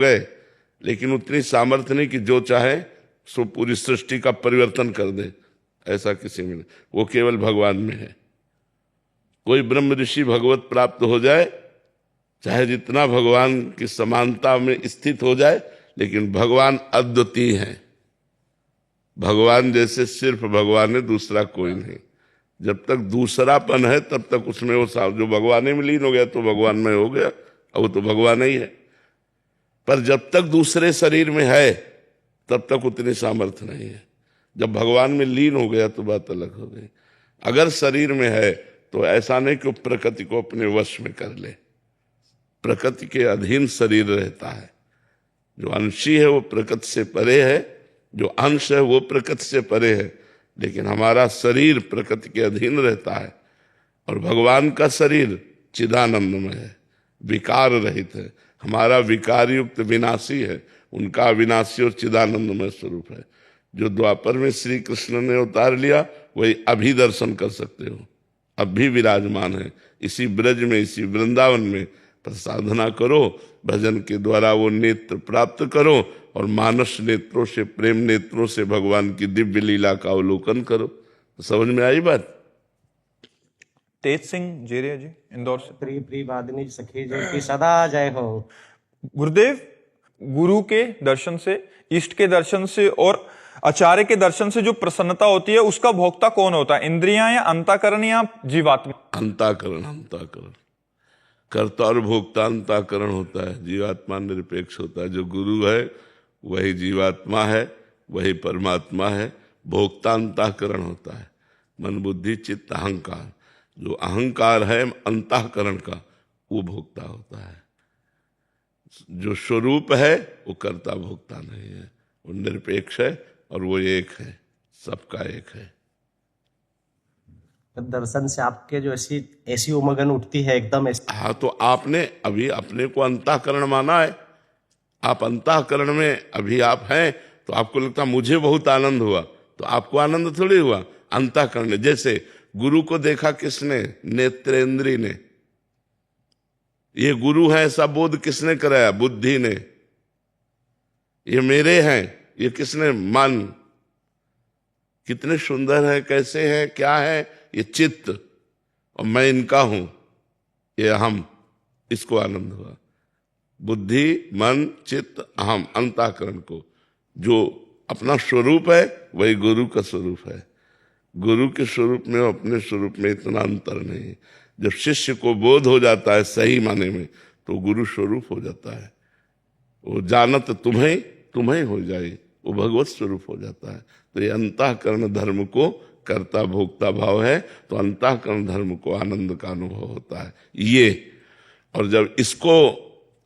गए, लेकिन उतनी सामर्थ्य नहीं कि जो चाहे सो पूरी सृष्टि का परिवर्तन कर दे, ऐसा किसी में नहीं। वो केवल भगवान में है। कोई ब्रह्म ऋषि भगवत प्राप्त हो जाए, चाहे जितना भगवान की समानता में स्थित हो जाए, लेकिन भगवान अद्वितीय है। भगवान जैसे सिर्फ भगवान है, दूसरा कोई नहीं। जब तक दूसरापन है तब तक उसमें वो जो भगवान में लीन हो गया तो भगवान में हो गया, अब वो तो भगवान ही है। पर जब तक दूसरे शरीर में है तब तक उतनी सामर्थ्य नहीं है। जब भगवान में लीन हो गया तो बात अलग हो गई। अगर शरीर में है तो ऐसा नहीं कि प्रकृति को अपने वश में कर ले, प्रकृति के अधीन शरीर रहता है। जो अंशी है वो प्रकृति से परे है, जो अंश है वो प्रकृति से परे है, लेकिन हमारा शरीर प्रकृति के अधीन रहता है। और भगवान का शरीर चिदानंदमय है, विकार रहित है। हमारा विकार युक्त विनाशी है, उनका अविनाशी और चिदानंदमय स्वरूप है। जो द्वापर में श्री कृष्ण ने उतार लिया वही अभी दर्शन कर सकते हो, अब भी विराजमान है इसी ब्रज में, इसी वृंदावन में। पर साधना करो, भजन के द्वारा वो नेत्र प्राप्त करो और मानस नेत्रों से, प्रेम नेत्रों से भगवान की दिव्य लीला का अवलोकन करो। तो समझ में आई बात? तेज सिंह जेरिया जी, इंदौर से। प्रिय प्रिय वादिनी सखी जो की सदा जय हो। गुरुदेव, गुरु के दर्शन से, इष्ट के दर्शन से और आचार्य के दर्शन से जो प्रसन्नता होती है उसका भोक्ता कौन होता है? इंद्रियां या अंतःकरण या जीवात्मा? अंतःकरण, अंतःकरण। कर्ता और भोक्ता अंतःकरण होता है, जीवात्मा निरपेक्ष होता है। जो गुरु है वही जीवात्मा है, वही परमात्मा है। भोक्ता अंतःकरण होता है, मन बुद्धि चित्त अहंकार। जो अहंकार है अंतःकरण का, वो भोक्ता होता है। जो स्वरूप है वो कर्ता भोक्ता नहीं है, वो निरपेक्ष है और वो एक है, सबका एक है। दर्शन से आपके जो ऐसी उमगन उठती है एकदम ऐसी। हाँ, तो आपने अभी अपने को अंतःकरण माना है। आप अंतःकरण में अभी आप हैं तो आपको लगता मुझे बहुत आनंद हुआ, तो आपको आनंद थोड़ी हुआ, अंतःकरण। जैसे गुरु को देखा किसने? नेत्रेंद्री ने। ये गुरु है ऐसा बोध किसने कराया? बुद्धि ने। ये मेरे हैं, ये किसने? मन। कितने सुंदर है, कैसे है, क्या है? ये चित्त, और मैं इनका हूं, ये अहम। इसको आनंद हुआ। बुद्धि, मन, चित्त, अहम, अंतःकरण को जो अपना स्वरूप है वही गुरु का स्वरूप है। गुरु के स्वरूप में और अपने स्वरूप में इतना अंतर नहीं है। जब शिष्य को बोध हो जाता है सही माने में तो गुरु स्वरूप हो जाता है। वो जानत तुम्हें तुम्हें हो जाए, वो भगवत स्वरूप हो जाता है। तो ये अंतःकरण धर्म को कर्ता भोक्ता भाव है, तो अंतःकरण धर्म को आनंद का अनुभव होता है ये। और जब इसको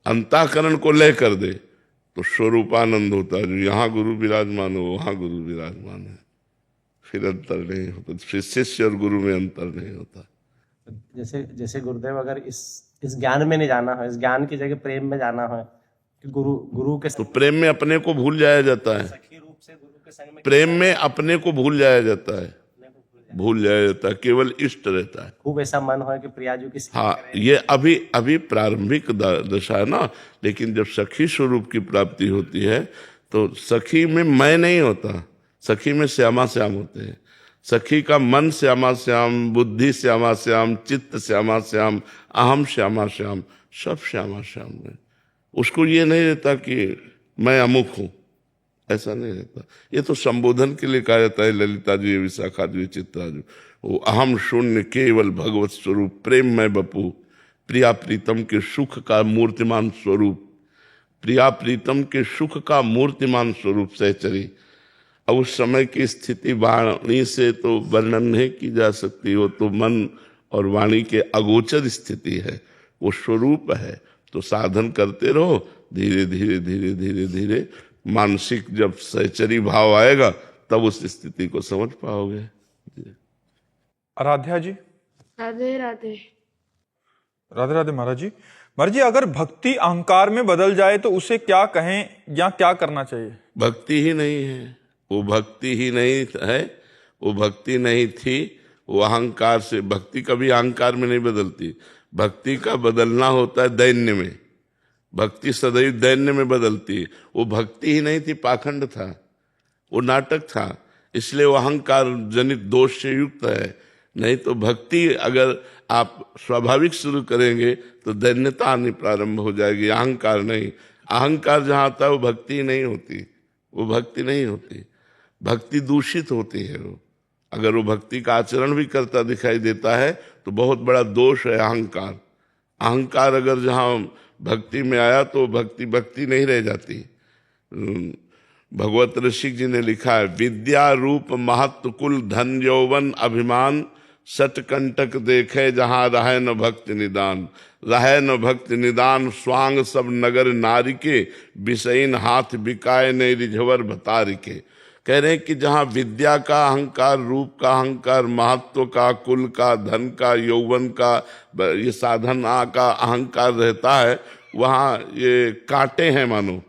अंतःकरण को ले कर दे तो स्वरूपानंद होता है। जो यहाँ गुरु विराजमान हो वहाँ गुरु विराजमान है, फिर अंतर नहीं होता। फिर शिष्य और गुरु में अंतर नहीं होता। जैसे जैसे गुरुदेव अगर इस ज्ञान में नहीं जाना है, इस ज्ञान की जगह प्रेम में जाना है कि गुरु के तो प्रेम में अपने को भूल जाया जाता है। सखी रूप से गुरु के संग में प्रेम में अपने को भूल जाया जाता है, भूल जाया जाता है, केवल इष्ट रहता है। खूब ऐसा मन हो कि प्रियाजू की सेवा हाँ, करें। ये अभी प्रारंभिक दशा है ना। लेकिन जब सखी स्वरूप की प्राप्ति होती है तो सखी में मैं नहीं होता, सखी में श्यामा श्याम होते हैं। सखी का मन श्यामा श्याम, बुद्धि श्यामा श्याम, चित्त श्यामा श्याम, अहम श्यामा श्याम, सब श्यामा श्याम है। उसको ये नहीं रहता कि मैं अमुक हूं, ऐसा नहीं रहता। ये तो संबोधन के लिए कहा जाता है, ललिता जी, विशाखा जी, चित्रा जी। वो अहम शून्य केवल भगवत स्वरूप, प्रेम में बपू, प्रिया प्रीतम के सुख का मूर्तिमान स्वरूप, प्रिया प्रीतम के सुख का मूर्तिमान स्वरूप सहचरी। अब उस समय की स्थिति वाणी से तो वर्णन नहीं की जा सकती, वो तो मन और वाणी के अगोचर स्थिति है, वो स्वरूप है। तो साधन करते रहो, धीरे धीरे धीरे धीरे धीरे मानसिक जब सहचरी भाव आएगा तब उस स्थिति को समझ पाओगे। आराध्या जी। राधे राधे। राधे राधे महाराज जी। महाराज जी, अगर भक्ति अहंकार में बदल जाए तो उसे क्या कहें या क्या करना चाहिए? भक्ति ही नहीं है, वो भक्ति ही नहीं है, वो भक्ति नहीं थी, वो अहंकार से। भक्ति कभी अहंकार में नहीं बदलती, भक्ति का बदलना होता है दैन्य में। भक्ति सदैव दैन्य में बदलती है। वो भक्ति ही नहीं थी, पाखंड था, वो नाटक था, इसलिए वो अहंकार जनित दोष से युक्त है। नहीं तो भक्ति अगर आप स्वाभाविक शुरू करेंगे तो दैन्यता आनी प्रारंभ हो जाएगी, अहंकार नहीं। अहंकार जहाँ आता है वो भक्ति नहीं होती, वो भक्ति नहीं होती, भक्ति दूषित होती है। वो अगर वो भक्ति का आचरण भी करता दिखाई देता है तो बहुत बड़ा दोष है अहंकार। अहंकार अगर जहाँ भक्ति में आया तो भक्ति भक्ति नहीं रह जाती। भगवत ऋषिक जी ने लिखा है, विद्या रूप महत्व कुल धन यौवन अभिमान सटकंटक देखे जहां रहे न भक्ति निदान। रहे न भक्ति निदान स्वांग सब नगर नारी के विषयीन हाथ बिकाए ने रिझवर भतारी के। कह रहे हैं कि जहाँ विद्या का अहंकार, रूप का अहंकार, महत्व का, कुल का, धन का, यौवन का, ये साधना का अहंकार रहता है, वहाँ ये कांटे हैं मानो,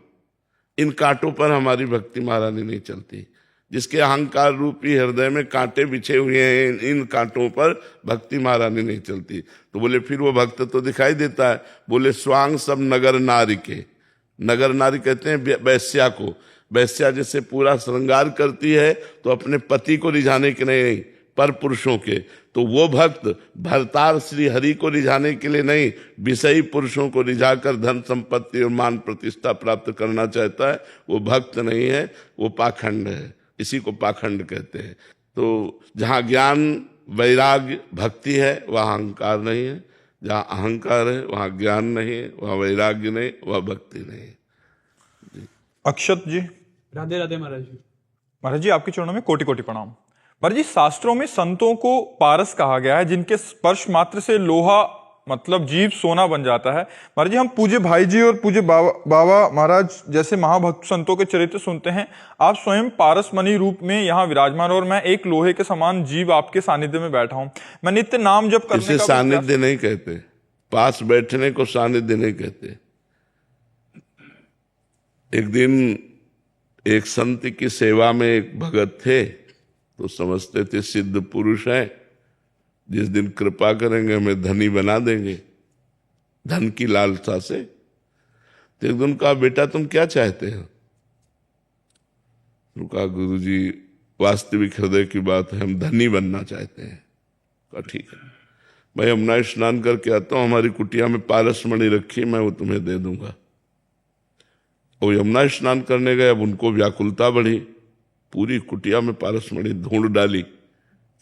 इन कांटों पर हमारी भक्ति महारानी नहीं चलती। जिसके अहंकार रूपी हृदय में कांटे बिछे हुए हैं, इन कांटों पर भक्ति महारानी नहीं चलती। तो बोले फिर वो भक्त तो दिखाई देता है। बोले स्वांग सब नगर नारी के, नगर नारी कहते हैं वैश्या को। वैश्या जैसे पूरा श्रृंगार करती है तो अपने पति को रिझाने के नहीं, पर पुरुषों के। तो वो भक्त भरतार श्री हरि को रिझाने के लिए नहीं, विषयी पुरुषों को रिझाकर धन संपत्ति और मान प्रतिष्ठा प्राप्त करना चाहता है, वो भक्त नहीं है, वो पाखंड है। इसी को पाखंड कहते हैं। तो जहाँ ज्ञान वैराग्य भक्ति है वहाँ अहंकार नहीं है, जहाँ अहंकार है वहाँ ज्ञान नहीं है, वहाँ वैराग्य नहीं, वहाँ भक्ति नहीं है। अक्षत जी। राधे राधे महाराज जी। महाराज जी आपके चरणों में कोटि कोटि प्रणाम। महाराज जी शास्त्रों में संतों को पारस कहा गया है, जिनके स्पर्श मात्र से लोहा मतलब जीव सोना बन जाता है। महाराज जी हम पूज्य भाई जी और पूज्य बाबा महाराज जैसे महाभक्त संतों के चरित्र सुनते हैं, आप स्वयं पारस मणि रूप में यहाँ विराजमान और मैं एक लोहे के समान जीव आपके सानिध्य में बैठा हूँ। मैं नित्य नाम जप करने इसे का सानिध्य नहीं कहते, पास बैठने को सानिध्य नहीं कहते। एक दिन एक संत की सेवा में एक भगत थे, तो समझते थे सिद्ध पुरुष है, जिस दिन कृपा करेंगे हमें धनी बना देंगे, धन की लालसा से। तो एक दिन कहा बेटा तुम क्या चाहते हो? तो कहा गुरुजी वास्तविक हृदय की बात है, हम धनी बनना चाहते हैं। कहा ठीक है, मैं यमुना स्नान करके आता हूँ, हमारी कुटिया में पारस मणि रखी, मैं वो तुम्हें दे दूंगा। वो यमुना स्नान करने गए, अब उनको व्याकुलता बढ़ी, पूरी कुटिया में पारस मणि ढूंढ डाली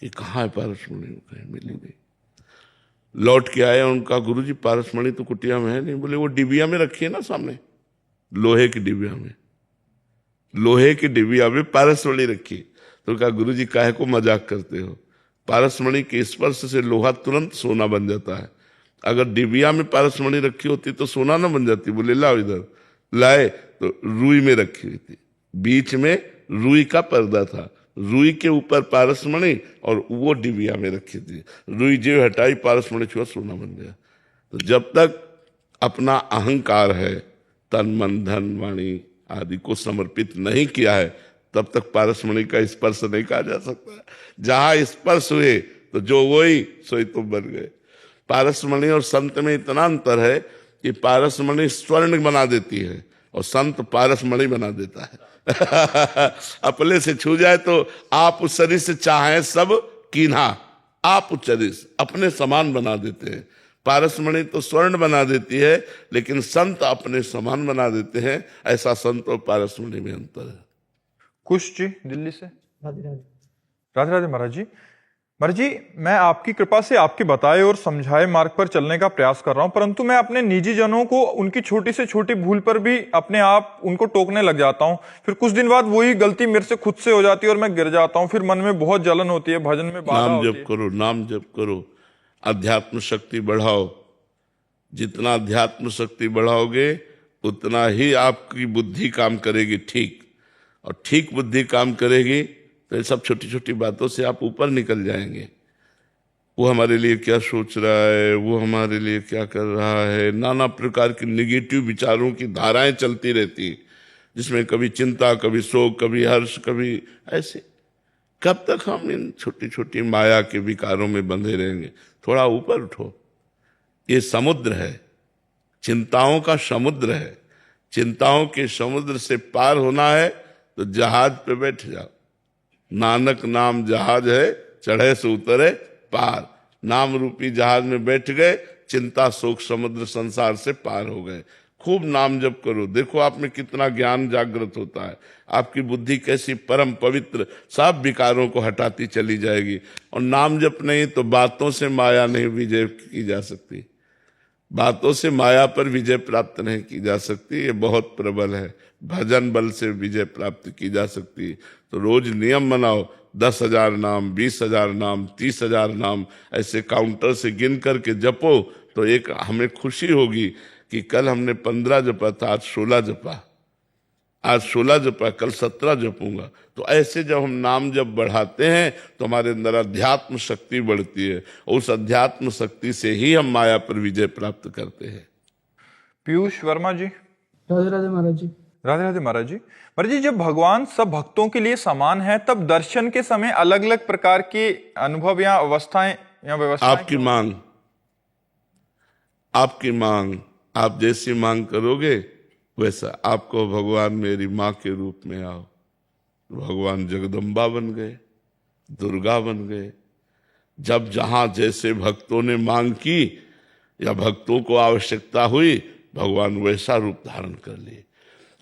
कि कहाँ है पारस मणि, कहीं मिली नहीं। लौट के आए, उनका गुरुजी पारस मणि तो कुटिया में है नहीं। बोले वो डिबिया में रखी है ना सामने, लोहे की डिबिया में, लोहे की डिबिया में पारस मणि रखी। तो कहा गुरुजी काहे को मजाक करते हो, पारस मणि के स्पर्श से लोहा तुरंत सोना बन जाता है, अगर डिबिया में पारस मणि रखी होती तो सोना ना बन जाती। बोले लाओ इधर, लाए तो रुई में रखी हुई थी, बीच में रुई का पर्दा था, रुई के ऊपर पारस मणि और वो डिबिया में रखी थी। रुई जो हटाई, पारस मणि छुआ, सोना बन गया। तो जब तक अपना अहंकार है, तन मन धन वाणी आदि को समर्पित नहीं किया है, तब तक पारस मणि का स्पर्श नहीं कहा जा सकता। जहां स्पर्श हुए तो जो वही सोई तुम बन गए। पारस मणि और संत में इतना अंतर है कि पारस मणि स्वर्ण बना देती है और संत पारस मणि बना देता है। अपने से छू जाए तो आप उस शरीर से चाहें सब कीन्हा, आप उस शरीर अपने समान बना देते हैं। पारस मणि तो स्वर्ण बना देती है, लेकिन संत अपने समान बना देते हैं। ऐसा संत और पारस मणि में अंतर है। कुश जी दिल्ली से। राधे राधे। राधे राधे महाराज जी। महाराज जी मैं आपकी कृपा से आपके बताए और समझाए मार्ग पर चलने का प्रयास कर रहा हूं, परंतु मैं अपने निजी जनों को उनकी छोटी से छोटी भूल पर भी अपने आप उनको टोकने लग जाता हूं। फिर कुछ दिन बाद वही गलती मेरे से खुद से हो जाती है और मैं गिर जाता हूं। फिर मन में बहुत जलन होती है, भजन में बाधा होती है। नाम जप करो, नाम जप करो, अध्यात्म शक्ति बढ़ाओ। जितना अध्यात्म शक्ति बढ़ाओगे उतना ही आपकी बुद्धि काम करेगी ठीक, और ठीक बुद्धि काम करेगी तो सब छोटी छोटी बातों से आप ऊपर निकल जाएंगे। वो हमारे लिए क्या सोच रहा है, वो हमारे लिए क्या कर रहा है, नाना प्रकार की निगेटिव विचारों की धाराएं चलती रहती, जिसमें कभी चिंता, कभी शोक, कभी हर्ष, कभी ऐसे। कब तक हम इन छोटी छोटी माया के विकारों में बंधे रहेंगे? थोड़ा ऊपर उठो, ये समुद्र है, चिंताओं का समुद्र है। चिंताओं के समुद्र से पार होना है तो जहाज पे बैठ जाओ। नानक नाम जहाज है, चढ़े से उतरे पार। नाम रूपी जहाज में बैठ गए, चिंता शोक समुद्र संसार से पार हो गए। खूब नाम जप करो, देखो आप में कितना ज्ञान जागृत होता है। आपकी बुद्धि कैसी परम पवित्र, सब विकारों को हटाती चली जाएगी। और नाम जप नहीं तो बातों से माया नहीं विजय की जा सकती। बातों से माया पर विजय प्राप्त नहीं की जा सकती, ये बहुत प्रबल है। भजन बल से विजय प्राप्त की जा सकती। तो रोज नियम बनाओ, 10,000 नाम, 20,000 नाम, 30,000 नाम ऐसे काउंटर से गिन करके जपो। तो एक हमें खुशी होगी कि कल हमने 15 जपा था, आज 16 जपा, आज 16 जपा, कल 17 जपूंगा। तो ऐसे जब हम नाम जब बढ़ाते हैं तो हमारे अंदर अध्यात्म शक्ति बढ़ती है, और उस अध्यात्म शक्ति से ही हम माया पर विजय प्राप्त करते हैं। पीयूष वर्मा जी। राधे राधे महाराज जी। राधे राधे महाराज जी। महाराज जी, जब भगवान सब भक्तों के लिए समान है, तब दर्शन के समय अलग अलग प्रकार के अनुभव या अवस्थाएं या व्यवस्थाएं आपकी मांग, आपकी मांग, आप जैसी मांग करोगे वैसा। आपको भगवान मेरी माँ के रूप में आओ, भगवान जगदम्बा बन गए, दुर्गा बन गए। जब जहां जैसे भक्तों ने मांग की या भक्तों को आवश्यकता हुई, भगवान वैसा रूप धारण कर लिए।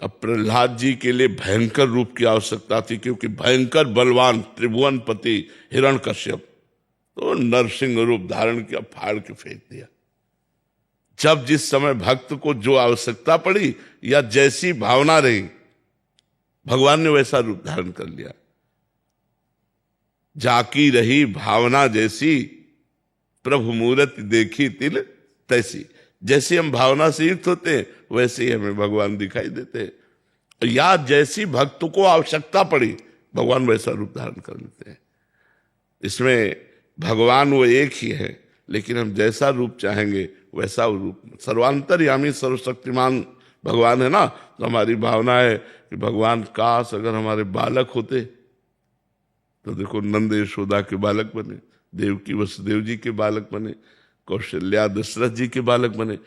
अब प्रहलाद जी के लिए भयंकर रूप की आवश्यकता थी, क्योंकि भयंकर बलवान त्रिभुवनपति हिरण्यकश्यप, तो नरसिंह रूप धारण किया, फाड़ के फेंक दिया। जब जिस समय भक्त को जो आवश्यकता पड़ी या जैसी भावना रही, भगवान ने वैसा रूप धारण कर लिया। जाकी रही भावना जैसी, प्रभु मूरत देखी तिल तैसी। जैसे हम भावना से युक्त होते हैं वैसे ही हमें भगवान दिखाई देते हैं। या जैसी भक्त को आवश्यकता पड़ी, भगवान वैसा रूप धारण कर लेते हैं। इसमें भगवान वो एक ही है, लेकिन हम जैसा रूप चाहेंगे वैसा रूप। सर्वांतर्यामी सर्वशक्तिमान भगवान है ना। तो हमारी भावना है कि भगवान काश अगर हमारे बालक होते, तो देखो नंद यशोदा के बालक बने, देवकी वसुदेव जी के बालक बने, कौशल्या दशरथ जी के बालक बने।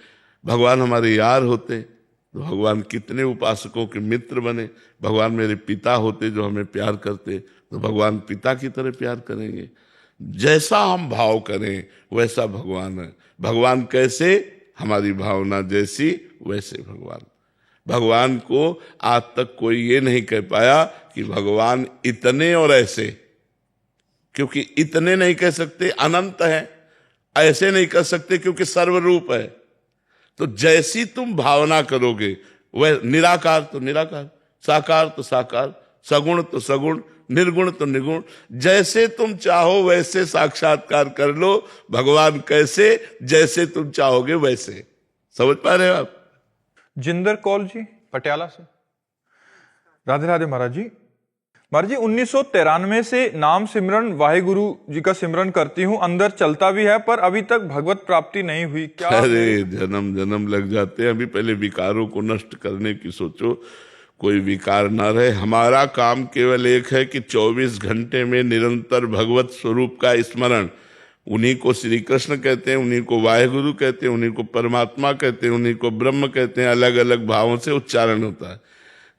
भगवान हमारे यार होते तो भगवान कितने उपासकों के मित्र बने। भगवान मेरे पिता होते जो हमें प्यार करते, तो भगवान पिता की तरह प्यार करेंगे। जैसा हम भाव करें वैसा भगवान है। भगवान कैसे, हमारी भावना जैसी वैसे भगवान। भगवान को आज तक कोई ये नहीं कह पाया कि भगवान इतने और ऐसे, क्योंकि इतने नहीं कह सकते, अनंत है। ऐसे नहीं कर सकते क्योंकि सर्वरूप है। तो जैसी तुम भावना करोगे वह, निराकार तो निराकार, साकार तो साकार, सगुण तो सगुण, निर्गुण तो निर्गुण, जैसे तुम चाहो वैसे साक्षात्कार कर लो। भगवान कैसे, जैसे तुम चाहोगे वैसे। समझ पा रहे हो आप? जिंदर कौल जी पटियाला से। राधे राधे महाराज जी। महाराज जी, 1993 से नाम सिमरन वाहेगुरु जी का सिमरन करती हूँ, अंदर चलता भी है, पर अभी तक भगवत प्राप्ति नहीं हुई। क्या? अरे जन्म जन्म लग जाते हैं। अभी पहले विकारों को नष्ट करने की सोचो, कोई विकार ना रहे। हमारा काम केवल एक है कि 24 घंटे में निरंतर भगवत स्वरूप का स्मरण। उन्हीं को श्री कृष्ण कहते हैं, उन्हीं को वाहेगुरु कहते हैं, उन्हीं को परमात्मा कहते हैं, उन्हीं को ब्रह्म कहते हैं। अलग अलग भावों से उच्चारण होता है।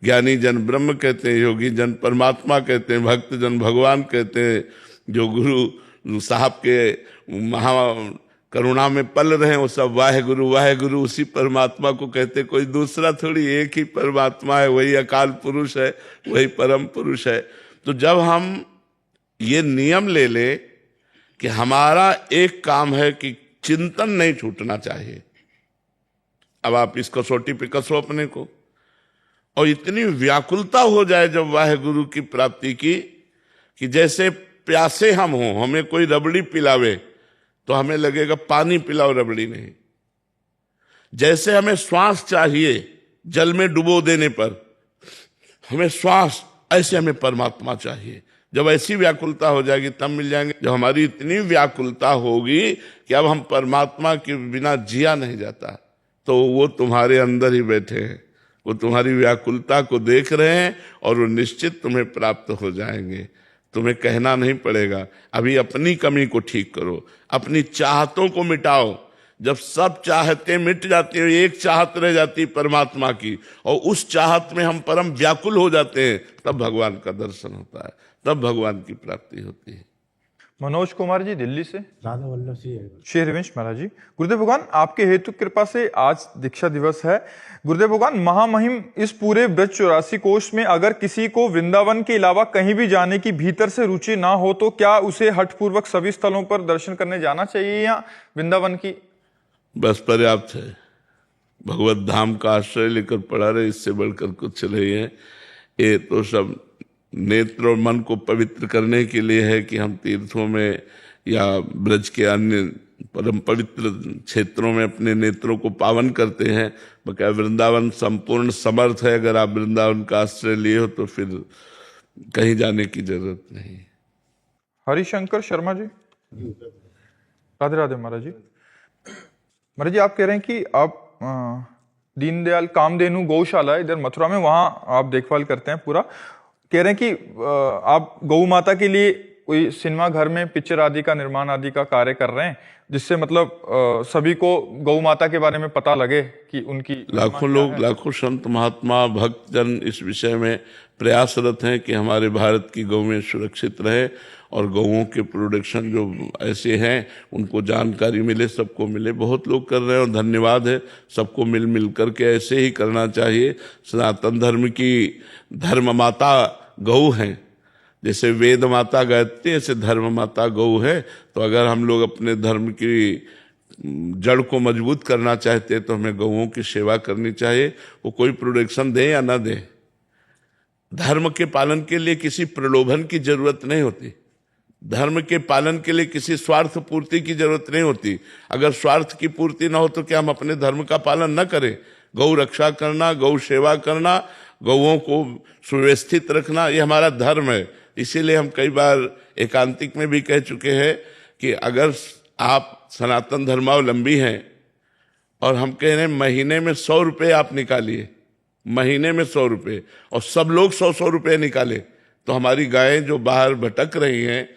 ज्ञानी जन ब्रह्म कहते हैं, योगी जन परमात्मा कहते हैं, भक्त जन भगवान कहते हैं। जो गुरु साहब के महा करुणा में पल रहे हैं वो सब वाहेगुरु वाहेगुरु उसी परमात्मा को कहते। कोई दूसरा थोड़ी, एक ही परमात्मा है, वही अकाल पुरुष है, वही परम पुरुष है। तो जब हम ये नियम ले ले कि हमारा एक काम है कि चिंतन नहीं छूटना चाहिए। अब आप इस कसौटी पे कसो अपने को, और इतनी व्याकुलता हो जाए जब वाहेगुरु की प्राप्ति की, कि जैसे प्यासे हम हों, हमें कोई रबड़ी पिलावे तो हमें लगेगा पानी पिलाओ, रबड़ी नहीं। जैसे हमें श्वास चाहिए जल में डुबो देने पर, हमें श्वास, ऐसे हमें परमात्मा चाहिए। जब ऐसी व्याकुलता हो जाएगी तब मिल जाएंगे। जब हमारी इतनी व्याकुलता होगी कि अब हम परमात्मा के बिना जिया नहीं जाता, तो वो तुम्हारे अंदर ही बैठे हैं, वो तुम्हारी व्याकुलता को देख रहे हैं और वो निश्चित तुम्हें प्राप्त हो जाएंगे। तुम्हें कहना नहीं पड़ेगा। अभी अपनी कमी को ठीक करो, अपनी चाहतों को मिटाओ। जब सब चाहते मिट जाती हैं, एक चाहत रह जाती परमात्मा की, और उस चाहत में हम परम व्याकुल हो जाते हैं, तब भगवान का दर्शन होता है, तब भगवान की प्राप्ति होती है। मनोज कुमार जी दिल्ली से। राधा वल्लभ जी श्री हरिवंश महाराज जी, गुरुदेव भगवान आपके हेतु कृपा से आज दीक्षा दिवस है। गुरुदेव भगवान, महामहिम इस पूरे ब्रज 84 कोष में अगर किसी को वृंदावन के अलावा कहीं भी जाने की भीतर से रुचि ना हो तो क्या उसे हठपूर्वक सभी स्थलों पर दर्शन करने जाना चाहिए, या वृंदावन की बस पर्याप्त है? भगवत धाम का आश्रय लेकर पड़ा रहे, इससे बढ़कर कुछ नहीं है। ये तो सब नेत्र और मन को पवित्र करने के लिए है कि हम तीर्थों में या ब्रज के अन्य परम पवित्र क्षेत्रों में अपने नेत्रों को पावन करते हैं। बकाया वृंदावन संपूर्ण समर्थ है, अगर आप वृंदावन का आश्रय लिए हो तो फिर कहीं जाने की जरूरत नहीं। हरिशंकर शर्मा जी। राधे राधे महाराज जी। महाराज जी, आप कह रहे हैं कि आप दीनदयाल कामधेनु गौशाला इधर मथुरा में, वहां आप देखभाल करते हैं पूरा। कह रहे हैं कि आप गौ माता के लिए कोई सिनेमा घर में पिक्चर आदि का निर्माण आदि का कार्य कर रहे हैं, जिससे मतलब सभी को गौ माता के बारे में पता लगे कि उनकी। लाखों लोग, लाखों संत महात्मा भक्तजन इस विषय में प्रयासरत हैं कि हमारे भारत की गौएं सुरक्षित रहे और गौओं के प्रोडक्शन जो ऐसे हैं उनको जानकारी मिले, सबको मिले। बहुत लोग कर रहे हैं और धन्यवाद है, सबको मिल मिल करके ऐसे ही करना चाहिए। सनातन धर्म की धर्म माता गौ हैं, जैसे वेद माता गायत्री, ऐसे धर्म माता गौ है। तो अगर हम लोग अपने धर्म की जड़ को मजबूत करना चाहते हैं तो हमें गौओं की सेवा करनी चाहिए। वो कोई प्रोडक्शन दें या ना दें, धर्म के पालन के लिए किसी प्रलोभन की जरूरत नहीं होती, धर्म के पालन के लिए किसी स्वार्थ पूर्ति की जरूरत नहीं होती। अगर स्वार्थ की पूर्ति ना हो तो क्या हम अपने धर्म का पालन न करें? गौ रक्षा करना, गौ सेवा करना, गौओं को सुव्यवस्थित रखना, ये हमारा धर्म है। इसीलिए हम कई बार एकांतिक में भी कह चुके हैं कि अगर आप सनातन धर्मावलंबी हैं और हम कह रहे हैं महीने में 100 रुपये आप निकालिए, महीने में 100 रुपये, और सब लोग 100-100 रुपये निकाले, तो हमारी गायें जो बाहर भटक रही हैं,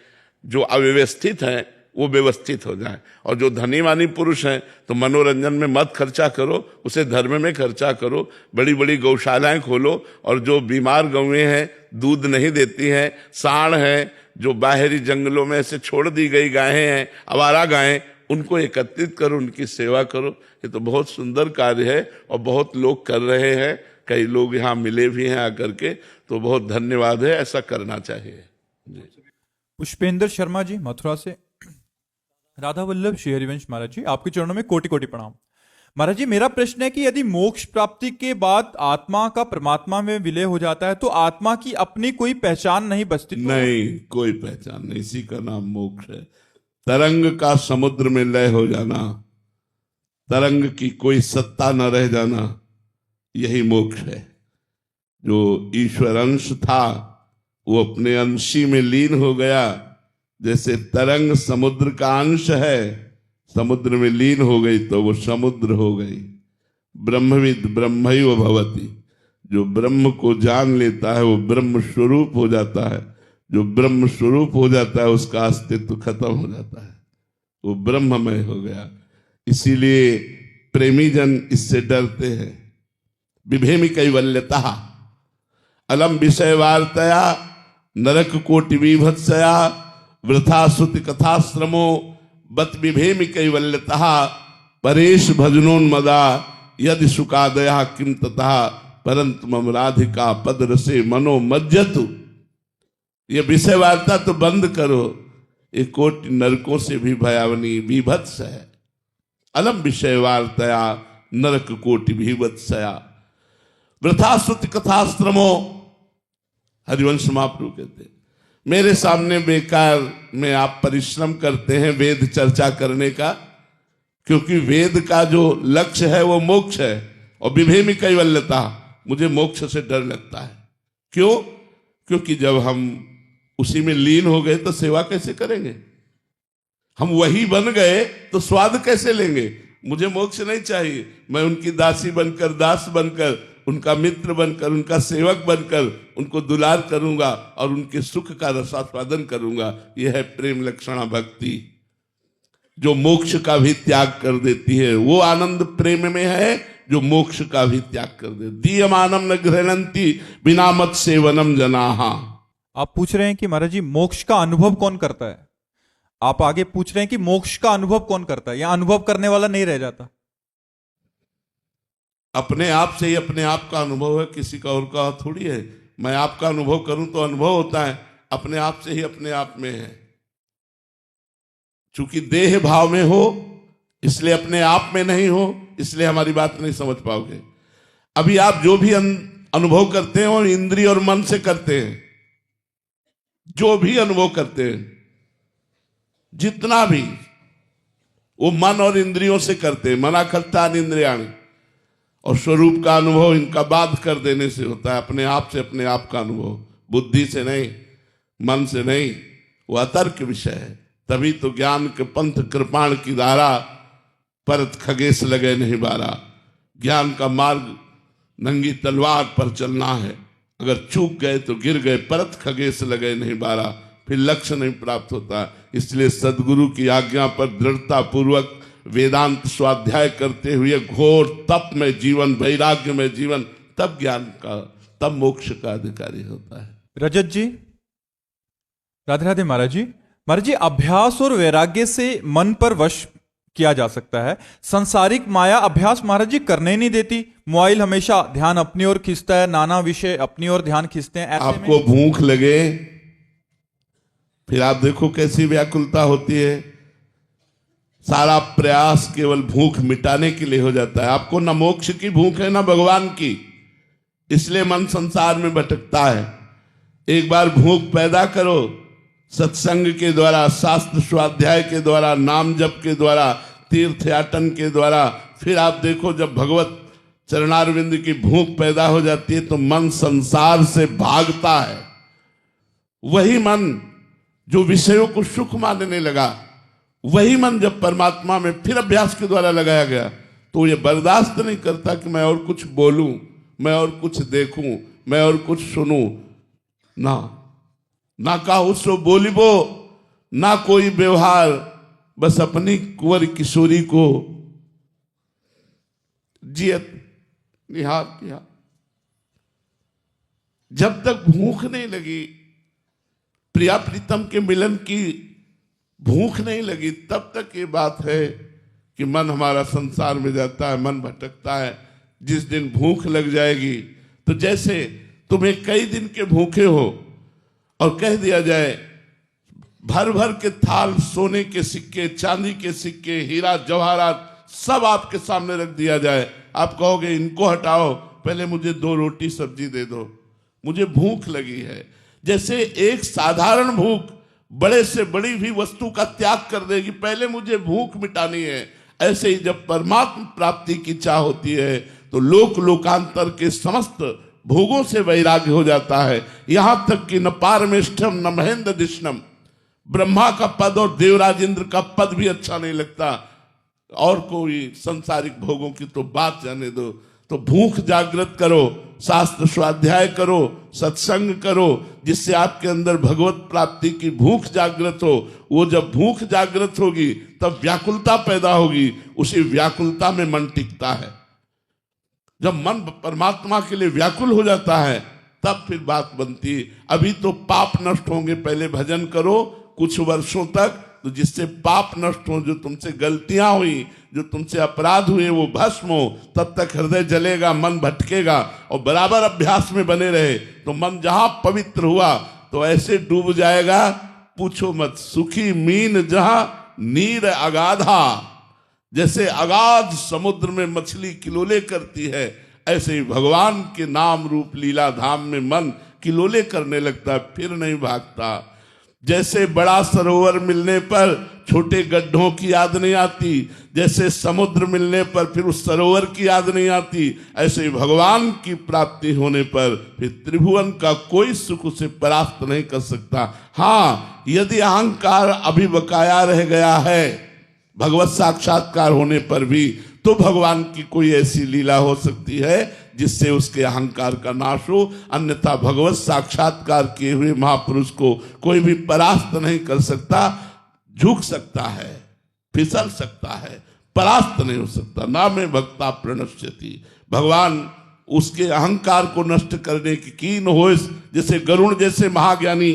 जो अव्यवस्थित हैं, वो व्यवस्थित हो जाए। और जो धनी मानी पुरुष हैं तो मनोरंजन में मत खर्चा करो, उसे धर्म में खर्चा करो। बड़ी बड़ी गौशालाएं खोलो, और जो बीमार गौएं हैं, दूध नहीं देती हैं, सांड हैं, जो बाहरी जंगलों में ऐसे छोड़ दी गई गायें हैं, आवारा गायें, उनको एकत्रित करो, उनकी सेवा करो। ये तो बहुत सुंदर कार्य है और बहुत लोग कर रहे हैं। कई लोग यहाँ मिले भी हैं आकर के, तो बहुत धन्यवाद है, ऐसा करना चाहिए। पुष्पेंद्र शर्मा जी मथुरा से। राधा वल्लभ श्री हरिवंश महाराज जी, आपके चरणों में कोटि कोटि प्रणाम। महाराज जी, मेरा प्रश्न है कि यदि मोक्ष प्राप्ति के बाद आत्मा का परमात्मा में विलय हो जाता है तो आत्मा की अपनी कोई पहचान नहीं बचती? नहीं, कोई पहचान नहीं, इसी का नाम मोक्ष है। तरंग का समुद्र में लय हो जाना, तरंग की कोई सत्ता न रह जाना, यही मोक्ष है। जो ईश्वर अंश था वो अपने अंशी में लीन हो गया। जैसे तरंग समुद्र का अंश है, समुद्र में लीन हो गई तो वो समुद्र हो गई। ब्रह्मविद ब्रह्मैव भवति, जो ब्रह्म को जान लेता है वो ब्रह्म स्वरूप हो जाता है। जो ब्रह्म स्वरूप हो जाता है उसका अस्तित्व खत्म हो जाता है, वो ब्रह्ममय हो गया। इसीलिए प्रेमी जन इससे डरते हैं। बिभेमि कैवल्यतः अलम विषय वार्तया नरक कोटि विभत्सया वृथा श्रुति कथाश्रमो बत बिभेमि कैवल्यतः परेश भजनोन्मदा यदि सुखादया किम तथा परंतु मम राधिका पद रसे मनो मज्जतु। ये विषय वार्ता तो बंद करो, ये कोटि नरकों से भी भयावनी विभत्स है। अलम विषय वार्तया नरक कोटि विभत्सया वृथा श्रुति कथाश्रमो। हरिवंश महाप्रभु कहते मेरे सामने बेकार में आप परिश्रम करते हैं वेद चर्चा करने का, क्योंकि वेद का जो लक्ष्य है वो मोक्ष है। और विभेमि कैवल्यता, मुझे मोक्ष से डर लगता है। क्यों? क्योंकि जब हम उसी में लीन हो गए तो सेवा कैसे करेंगे? हम वही बन गए तो स्वाद कैसे लेंगे? मुझे मोक्ष नहीं चाहिए। मैं उनकी दासी बनकर, दास बनकर, उनका मित्र बनकर, उनका सेवक बनकर उनको दुलार करूंगा और उनके सुख का रसास्वादन करूंगा। यह है प्रेम लक्षणा भक्ति। जो मोक्ष का भी त्याग कर देती है। वो आनंद प्रेम में है जो मोक्ष का भी त्याग कर दे। दीयमानम न गृह्णन्ति बिना मत सेवनम जनाहा। आप पूछ रहे हैं कि महाराज जी मोक्ष का अनुभव कौन करता है? आप आगे पूछ रहे हैं कि मोक्ष का अनुभव कौन करता है, या अनुभव करने वाला नहीं रह जाता? अपने आप से ही अपने आप का अनुभव है, किसी का और का थोड़ी है। मैं आपका अनुभव करूं तो अनुभव होता है, अपने आप से ही अपने आप में है। चूंकि देह भाव में हो इसलिए अपने आप में नहीं हो, इसलिए हमारी बात नहीं समझ पाओगे। अभी आप जो भी अनुभव करते हैं वो इंद्रिय और मन से करते हैं। जो भी अनुभव करते हैं, जितना भी, वो मन और इंद्रियों से करते हैं। मना करता इंद्रियाणि, और स्वरूप का अनुभव इनका बाध कर देने से होता है। अपने आप से अपने आप का अनुभव, बुद्धि से नहीं, मन से नहीं, वो अतर्क विषय है। तभी तो ज्ञान के पंथ कृपाण की धारा, परत खगेश लगे नहीं बारा। ज्ञान का मार्ग नंगी तलवार पर चलना है। अगर चूक गए तो गिर गए, परत खगेश लगे नहीं बारा, फिर लक्ष्य नहीं प्राप्त होता। इसलिए सदगुरु की आज्ञा पर दृढ़ता पूर्वक वेदांत स्वाध्याय करते हुए घोर तप में जीवन, वैराग्य में जीवन, तब ज्ञान का, तब मोक्ष का अधिकारी होता है। रजत जी, राधे राधे महाराज जी। महाराज जी, अभ्यास और वैराग्य से मन पर वश किया जा सकता है। संसारिक माया अभ्यास महाराज जी करने नहीं देती। मोबाइल हमेशा ध्यान अपनी ओर खींचता है, नाना विषय अपनी ओर ध्यान खींचते हैं। ऐसे आपको भूख लगे, फिर आप देखो कैसी व्याकुलता होती है। सारा प्रयास केवल भूख मिटाने के लिए हो जाता है। आपको न मोक्ष की भूख है न भगवान की, इसलिए मन संसार में भटकता है। एक बार भूख पैदा करो, सत्संग के द्वारा, शास्त्र स्वाध्याय के द्वारा, नाम जप के द्वारा, तीर्थ याटन के द्वारा, फिर आप देखो जब भगवत चरणारविंद की भूख पैदा हो जाती है तो मन संसार से भागता है। वही मन जो विषयों को सुख मानने लगा, वही मन जब परमात्मा में फिर अभ्यास के द्वारा लगाया गया तो ये बर्दाश्त नहीं करता कि मैं और कुछ बोलूं, मैं और कुछ देखूं, मैं और कुछ सुनूं। ना काहू सो बोलिबो, ना कोई व्यवहार, बस अपनी कुंवर किशोरी को जियत निहार किया। जब तक भूख नहीं लगी, प्रिया प्रीतम के मिलन की भूख नहीं लगी, तब तक ये बात है कि मन हमारा संसार में जाता है, मन भटकता है। जिस दिन भूख लग जाएगी तो जैसे तुम्हें कई दिन के भूखे हो और कह दिया जाए भर भर के थाल सोने के सिक्के, चांदी के सिक्के, हीरा जवाहरात सब आपके सामने रख दिया जाए, आप कहोगे इनको हटाओ, पहले मुझे 2 रोटी सब्जी दे दो, मुझे भूख लगी है। जैसे एक साधारण भूख बड़े से बड़ी भी वस्तु का त्याग कर देगी, पहले मुझे भूख मिटानी है। ऐसे ही जब परमात्मा प्राप्ति की चाह होती है तो लोक लोकांतर के समस्त भोगों से वैराग्य हो जाता है। यहां तक कि न पारमेष्ठम न महेंद्र दिष्णम, ब्रह्मा का पद और देवराज इंद्र का पद भी अच्छा नहीं लगता, और कोई संसारिक भोगों की तो बात जाने दो। तो भूख जागृत करो, शास्त्र स्वाध्याय करो, सत्संग करो, जिससे आपके अंदर भगवत प्राप्ति की भूख जागृत हो। वो जब भूख जागृत होगी तब व्याकुलता पैदा होगी, उसी व्याकुलता में मन टिकता है। जब मन परमात्मा के लिए व्याकुल हो जाता है तब फिर बात बनती है। अभी तो पाप नष्ट होंगे, पहले भजन करो कुछ वर्षों तक, तो जिससे पाप नष्ट हो, जो तुमसे गलतियां हुई, जो तुमसे अपराध हुए वो भस्म हो, तब तक हृदय जलेगा, मन भटकेगा। और बराबर अभ्यास में बने रहे तो मन जहां पवित्र हुआ तो ऐसे डूब जाएगा, पूछो मत। सुखी मीन जहां नीर अगाधा, जैसे अगाध समुद्र में मछली किलोले करती है, ऐसे ही भगवान के नाम रूप लीला धाम में मन किलोले करने लगता है, फिर नहीं भागता। जैसे बड़ा सरोवर मिलने पर छोटे गड्ढों की याद नहीं आती, जैसे समुद्र मिलने पर फिर उस सरोवर की याद नहीं आती, ऐसे ही भगवान की प्राप्ति होने पर फिर त्रिभुवन का कोई सुख उसे परास्त नहीं कर सकता। हाँ, यदि अहंकार अभी बकाया रह गया है भगवत साक्षात्कार होने पर भी, तो भगवान की कोई ऐसी लीला हो सकती है जिससे उसके अहंकार का नाश हो, अन्यथा भगवत साक्षात्कार किए हुए महापुरुष को कोई भी परास्त नहीं कर सकता, झुक सकता है। फिसल सकता है, परास्त नहीं हो सकता। ना में भक्ता प्रणश्यति, भगवान उसके अहंकार को नष्ट करने की कीन हो। जैसे गरुण जैसे महाज्ञानी,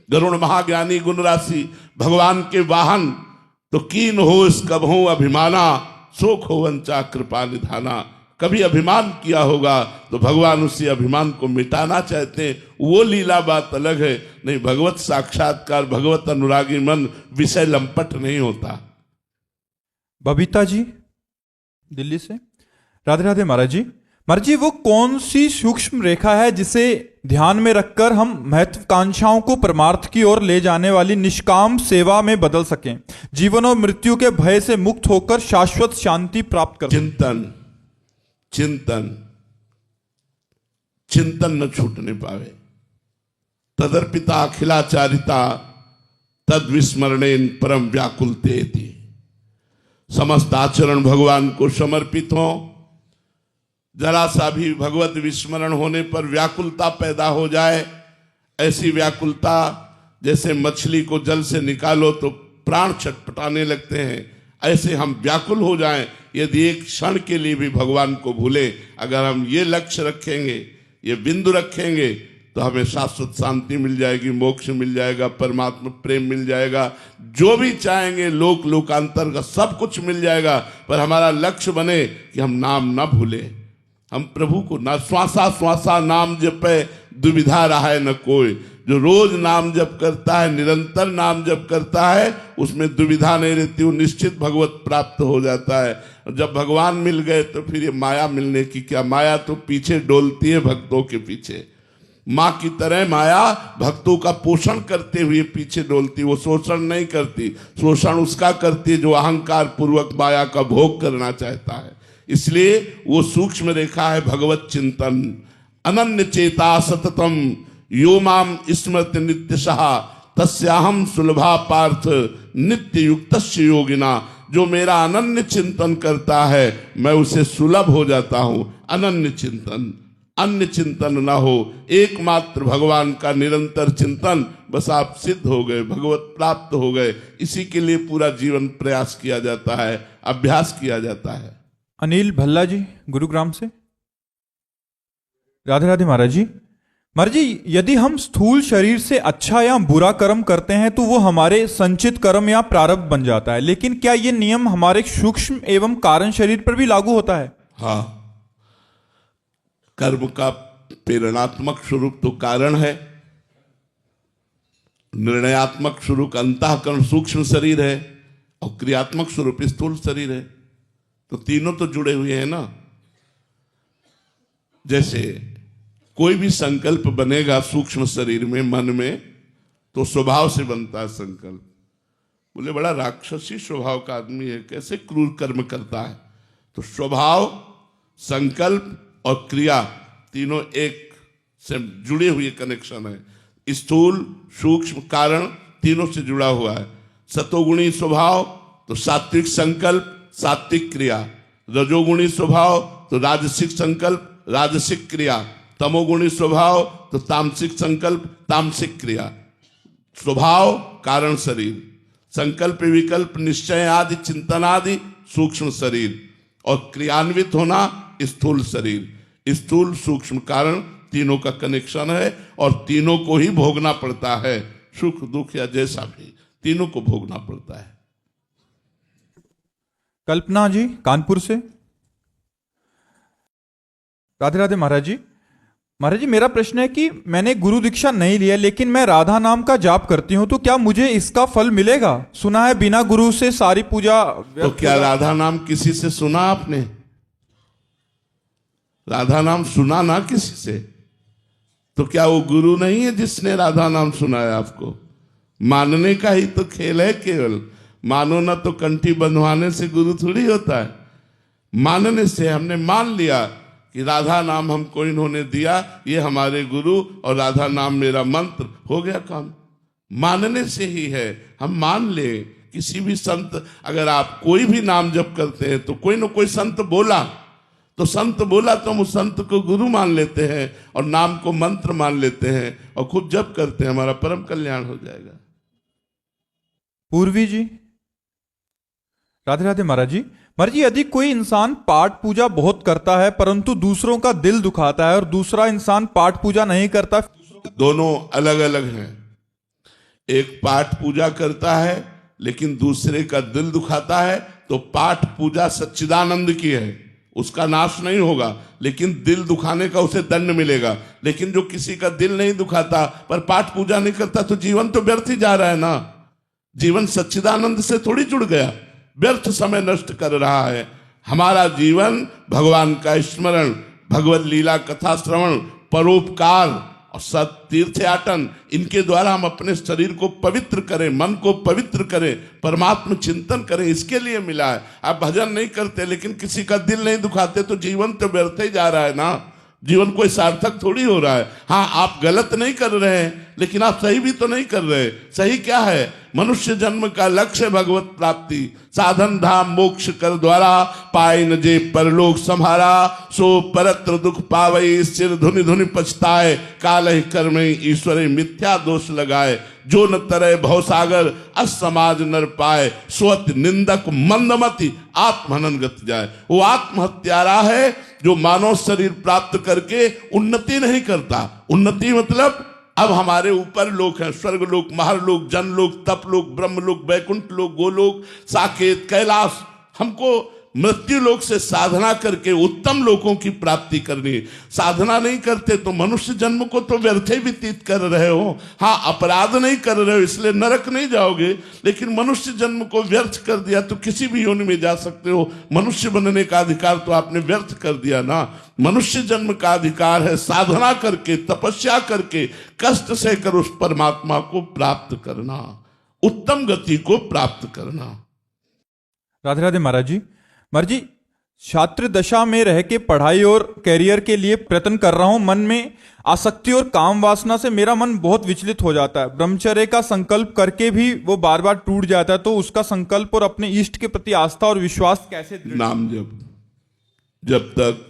गरुण महाज्ञानी गुण राशि, भगवान के वाहन, तो कीन हो इस कबहू अभिमाना, शोक हो वंचा कृपा निधाना। कभी अभिमान किया होगा तो भगवान उसी अभिमान को मिटाना चाहते हैं, वो लीला बात अलग है। नहीं, भगवत साक्षात्कार, भगवत अनुरागी मन विषय लंपट नहीं होता। बबीता जी दिल्ली से, राधे राधे महाराज जी। महाराज जी, वो कौन सी सूक्ष्म रेखा है जिसे ध्यान में रखकर हम महत्वाकांक्षाओं को परमार्थ की ओर ले जाने वाली निष्काम सेवा में बदल सकें, जीवन और मृत्यु के भय से मुक्त होकर शाश्वत शांति प्राप्त कर? चिंतन, चिंतन, चिंतन न छूटने पावे। तदर्पिता अखिलाचारिता तद विस्मरणेन परम व्याकुलते थी। समस्त आचरण भगवान को समर्पित हो, जरा सा भी भगवत विस्मरण होने पर व्याकुलता पैदा हो जाए, ऐसी व्याकुलता जैसे मछली को जल से निकालो तो प्राण छटपटाने लगते हैं, ऐसे हम व्याकुल हो जाएं यदि एक क्षण के लिए भी भगवान को भूले। अगर हम ये लक्ष्य रखेंगे, ये बिंदु रखेंगे, तो हमें शाश्वत शांति मिल जाएगी, मोक्ष मिल जाएगा, परमात्मा प्रेम मिल जाएगा, जो भी चाहेंगे लोक लोकांतर का सब कुछ मिल जाएगा। पर हमारा लक्ष्य बने कि हम नाम ना भूले, हम प्रभु को ना श्वासा श्वासा नाम जपे, दुविधा रहा न कोई। जो रोज नाम जप करता है, निरंतर नाम जप करता है, उसमें दुविधा नहीं रहती, वो निश्चित भगवत प्राप्त हो जाता है। और जब भगवान मिल गए तो फिर ये माया मिलने की क्या, माया तो पीछे डोलती है भक्तों के पीछे। माँ की तरह माया भक्तों का पोषण करते हुए पीछे डोलती, वो शोषण नहीं करती। शोषण उसका करती है जो अहंकार पूर्वक माया का भोग करना चाहता है। इसलिए वो सूक्ष्म रेखा है भगवत चिंतन। अनन्य चेता सततम यो माम स्मृति नित्यशः तस्याहम सुलभा पार्थ नित्य युक्तस्य योगिना। जो मेरा अनन्य चिंतन करता है मैं उसे सुलभ हो जाता हूं। अनन्य चिंतन, अन्य चिंतन ना हो, एकमात्र भगवान का निरंतर चिंतन, बस आप सिद्ध हो गए, भगवत प्राप्त हो गए। इसी के लिए पूरा जीवन प्रयास किया जाता है, अभ्यास किया जाता है। अनिल भल्ला जी गुरुग्राम से, राधे राधे महाराज जी। महाराज जी, यदि हम स्थूल शरीर से अच्छा या बुरा कर्म करते हैं तो वो हमारे संचित कर्म या प्रारब्ध बन जाता है, लेकिन क्या ये नियम हमारे सूक्ष्म एवं कारण शरीर पर भी लागू होता है? हाँ, कर्म का प्रेरणात्मक स्वरूप तो कारण है, निर्णयात्मक स्वरूप अंतःकरण सूक्ष्म शरीर है, और क्रियात्मक स्वरूप स्थूल शरीर है। तो तीनों तो जुड़े हुए हैं ना। जैसे कोई भी संकल्प बनेगा सूक्ष्म शरीर में, मन में, तो स्वभाव से बनता है संकल्प। बोले बड़ा राक्षसी स्वभाव का आदमी है, कैसे क्रूर कर्म करता है। तो स्वभाव, संकल्प और क्रिया तीनों एक से जुड़े हुए कनेक्शन है। स्थूल सूक्ष्म कारण तीनों से जुड़ा हुआ है। सतोगुणी स्वभाव तो सात्विक संकल्प सात्विक क्रिया, रजोगुणी स्वभाव तो राजसिक संकल्प राजसिक क्रिया, तमोगुणी स्वभाव तो तामसिक संकल्प तामसिक क्रिया। स्वभाव कारण शरीर, संकल्प विकल्प निश्चय आदि चिंतन आदि सूक्ष्म शरीर, और क्रियान्वित होना स्थूल शरीर। स्थूल सूक्ष्म कारण तीनों का कनेक्शन है, और तीनों को ही भोगना पड़ता है। सुख दुख या जैसा भी तीनों को भोगना पड़ता है। कल्पना जी कानपुर से, राधे राधे महाराज जी। महाराज जी, मेरा प्रश्न है कि मैंने गुरु दीक्षा नहीं लिया, लेकिन मैं राधा नाम का जाप करती हूं, तो क्या मुझे इसका फल मिलेगा? सुना है बिना गुरु से सारी पूजा। तो क्या राधा नाम किसी से सुना आपने? राधा नाम सुना ना किसी से, तो क्या वो गुरु नहीं है जिसने राधा नाम सुनाया आपको? मानने का ही तो खेल है केवल। मानो ना तो कंठी बंधवाने से गुरु थोड़ी होता है। मानने से हमने मान लिया कि राधा नाम हमको इन्होंने दिया, ये हमारे गुरु, और राधा नाम मेरा मंत्र, हो गया काम। मानने से ही है, हम मान ले। किसी भी संत, अगर आप कोई भी नाम जप करते हैं तो कोई ना कोई संत बोला, तो संत बोला तो हम उस संत को गुरु मान लेते हैं और नाम को मंत्र मान लेते हैं और खूब जप करते हैं, हमारा परम कल्याण हो जाएगा। पूर्वी जी, राधे राधे महाराज जी। महाराज जी, यदि कोई इंसान पाठ पूजा बहुत करता है परंतु दूसरों का दिल दुखाता है और दूसरा इंसान पाठ पूजा नहीं करता, दोनों अलग अलग हैं। एक पाठ पूजा करता है लेकिन दूसरे का दिल दुखाता है, तो पाठ पूजा सच्चिदानंद की है, उसका नाश नहीं होगा, लेकिन दिल दुखाने का उसे दंड मिलेगा। लेकिन जो किसी का दिल नहीं दुखाता पर पाठ पूजा नहीं करता, तो जीवन तो व्यर्थ ही जा रहा है ना। जीवन सच्चिदानंद से थोड़ी जुड़ गया, व्यर्थ समय नष्ट कर रहा है। हमारा जीवन भगवान का स्मरण, भगवत लीला कथा श्रवण, परोपकार और सत तीर्थयाटन, इनके द्वारा हम अपने शरीर को पवित्र करें, मन को पवित्र करें, परमात्मा चिंतन करें, इसके लिए मिला है। आप भजन नहीं करते लेकिन किसी का दिल नहीं दुखाते, तो जीवन तो व्यर्थ ही जा रहा है ना। जीवन कोई सार्थक थोड़ी हो रहा है। हाँ, आप गलत नहीं कर रहे हैं लेकिन आप सही भी तो नहीं कर रहे। सही क्या है? मनुष्य जन्म का लक्ष्य भगवत प्राप्ति, साधन धाम मोक्ष कर द्वारा, पाए न जे परलोक सम्हारा, सो परत्र दुख पावई, सिर धुनि धुनि पछताए, काल कर्म ईश्वर मिथ्या दोष लगाए, जो न तरय भवसागर असमाज नर पाए, स्वत निंदक मंदमति आत्महनन गत जाए। वो आत्महत्यारा है जो मानव शरीर प्राप्त करके उन्नति नहीं करता। उन्नति मतलब अब हमारे ऊपर लोक है, स्वर्ग लोक, महरलोक, जनलोक, तपलोक, ब्रह्मलोक, वैकुंठ लोक, गोलोक, साकेत, कैलाश। हमको मृत्यु लोक से साधना करके उत्तम लोकों की प्राप्ति करनी है। साधना नहीं करते तो मनुष्य जन्म को तो व्यर्थ ही व्यतीत कर रहे हो। हाँ, अपराध नहीं कर रहे हो इसलिए नरक नहीं जाओगे, लेकिन मनुष्य जन्म को व्यर्थ कर दिया तो किसी भी योनि में जा सकते हो। मनुष्य बनने का अधिकार तो आपने व्यर्थ कर दिया ना। मनुष्य जन्म का अधिकार है साधना करके, तपस्या करके, कष्ट सहकर उस परमात्मा को प्राप्त करना, उत्तम गति को प्राप्त करना। राधे राधे महाराज जी। महाराज जी, छात्र दशा में रह के पढ़ाई और कैरियर के लिए प्रयत्न कर रहा हूं। मन में आसक्ति और काम वासना से मेरा मन बहुत विचलित हो जाता है। ब्रह्मचर्य का संकल्प करके भी वो बार बार टूट जाता है, तो उसका संकल्प और अपने इष्ट के प्रति आस्था और विश्वास कैसे? नाम जप। जब तक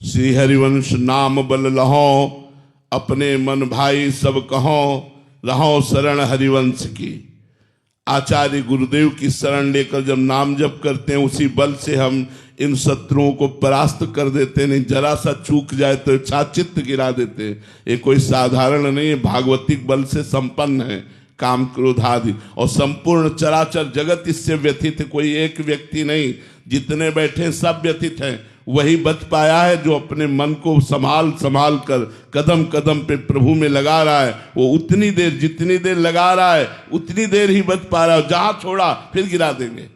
श्री हरिवंश नाम बल लहो, अपने मन भाई सब कहो, रहो शरण हरिवंश की। आचार्य गुरुदेव की शरण लेकर जब नाम जप करते हैं, उसी बल से हम इन शत्रुओं को परास्त कर देते हैं। नहीं, जरा सा चूक जाए तो छाचित्त गिरा देते हैं। ये कोई साधारण नहीं है, भागवतिक बल से संपन्न है। काम क्रोध आदि और संपूर्ण चराचर जगत इससे व्यथित है, कोई एक व्यक्ति नहीं, जितने बैठे सब व्यथित हैं। वही बच पाया है जो अपने मन को संभाल संभाल कर कदम कदम पे प्रभु में लगा रहा है। वो उतनी देर, जितनी देर लगा रहा है उतनी देर ही बच पा रहा है। जहां छोड़ा फिर गिरा देंगे,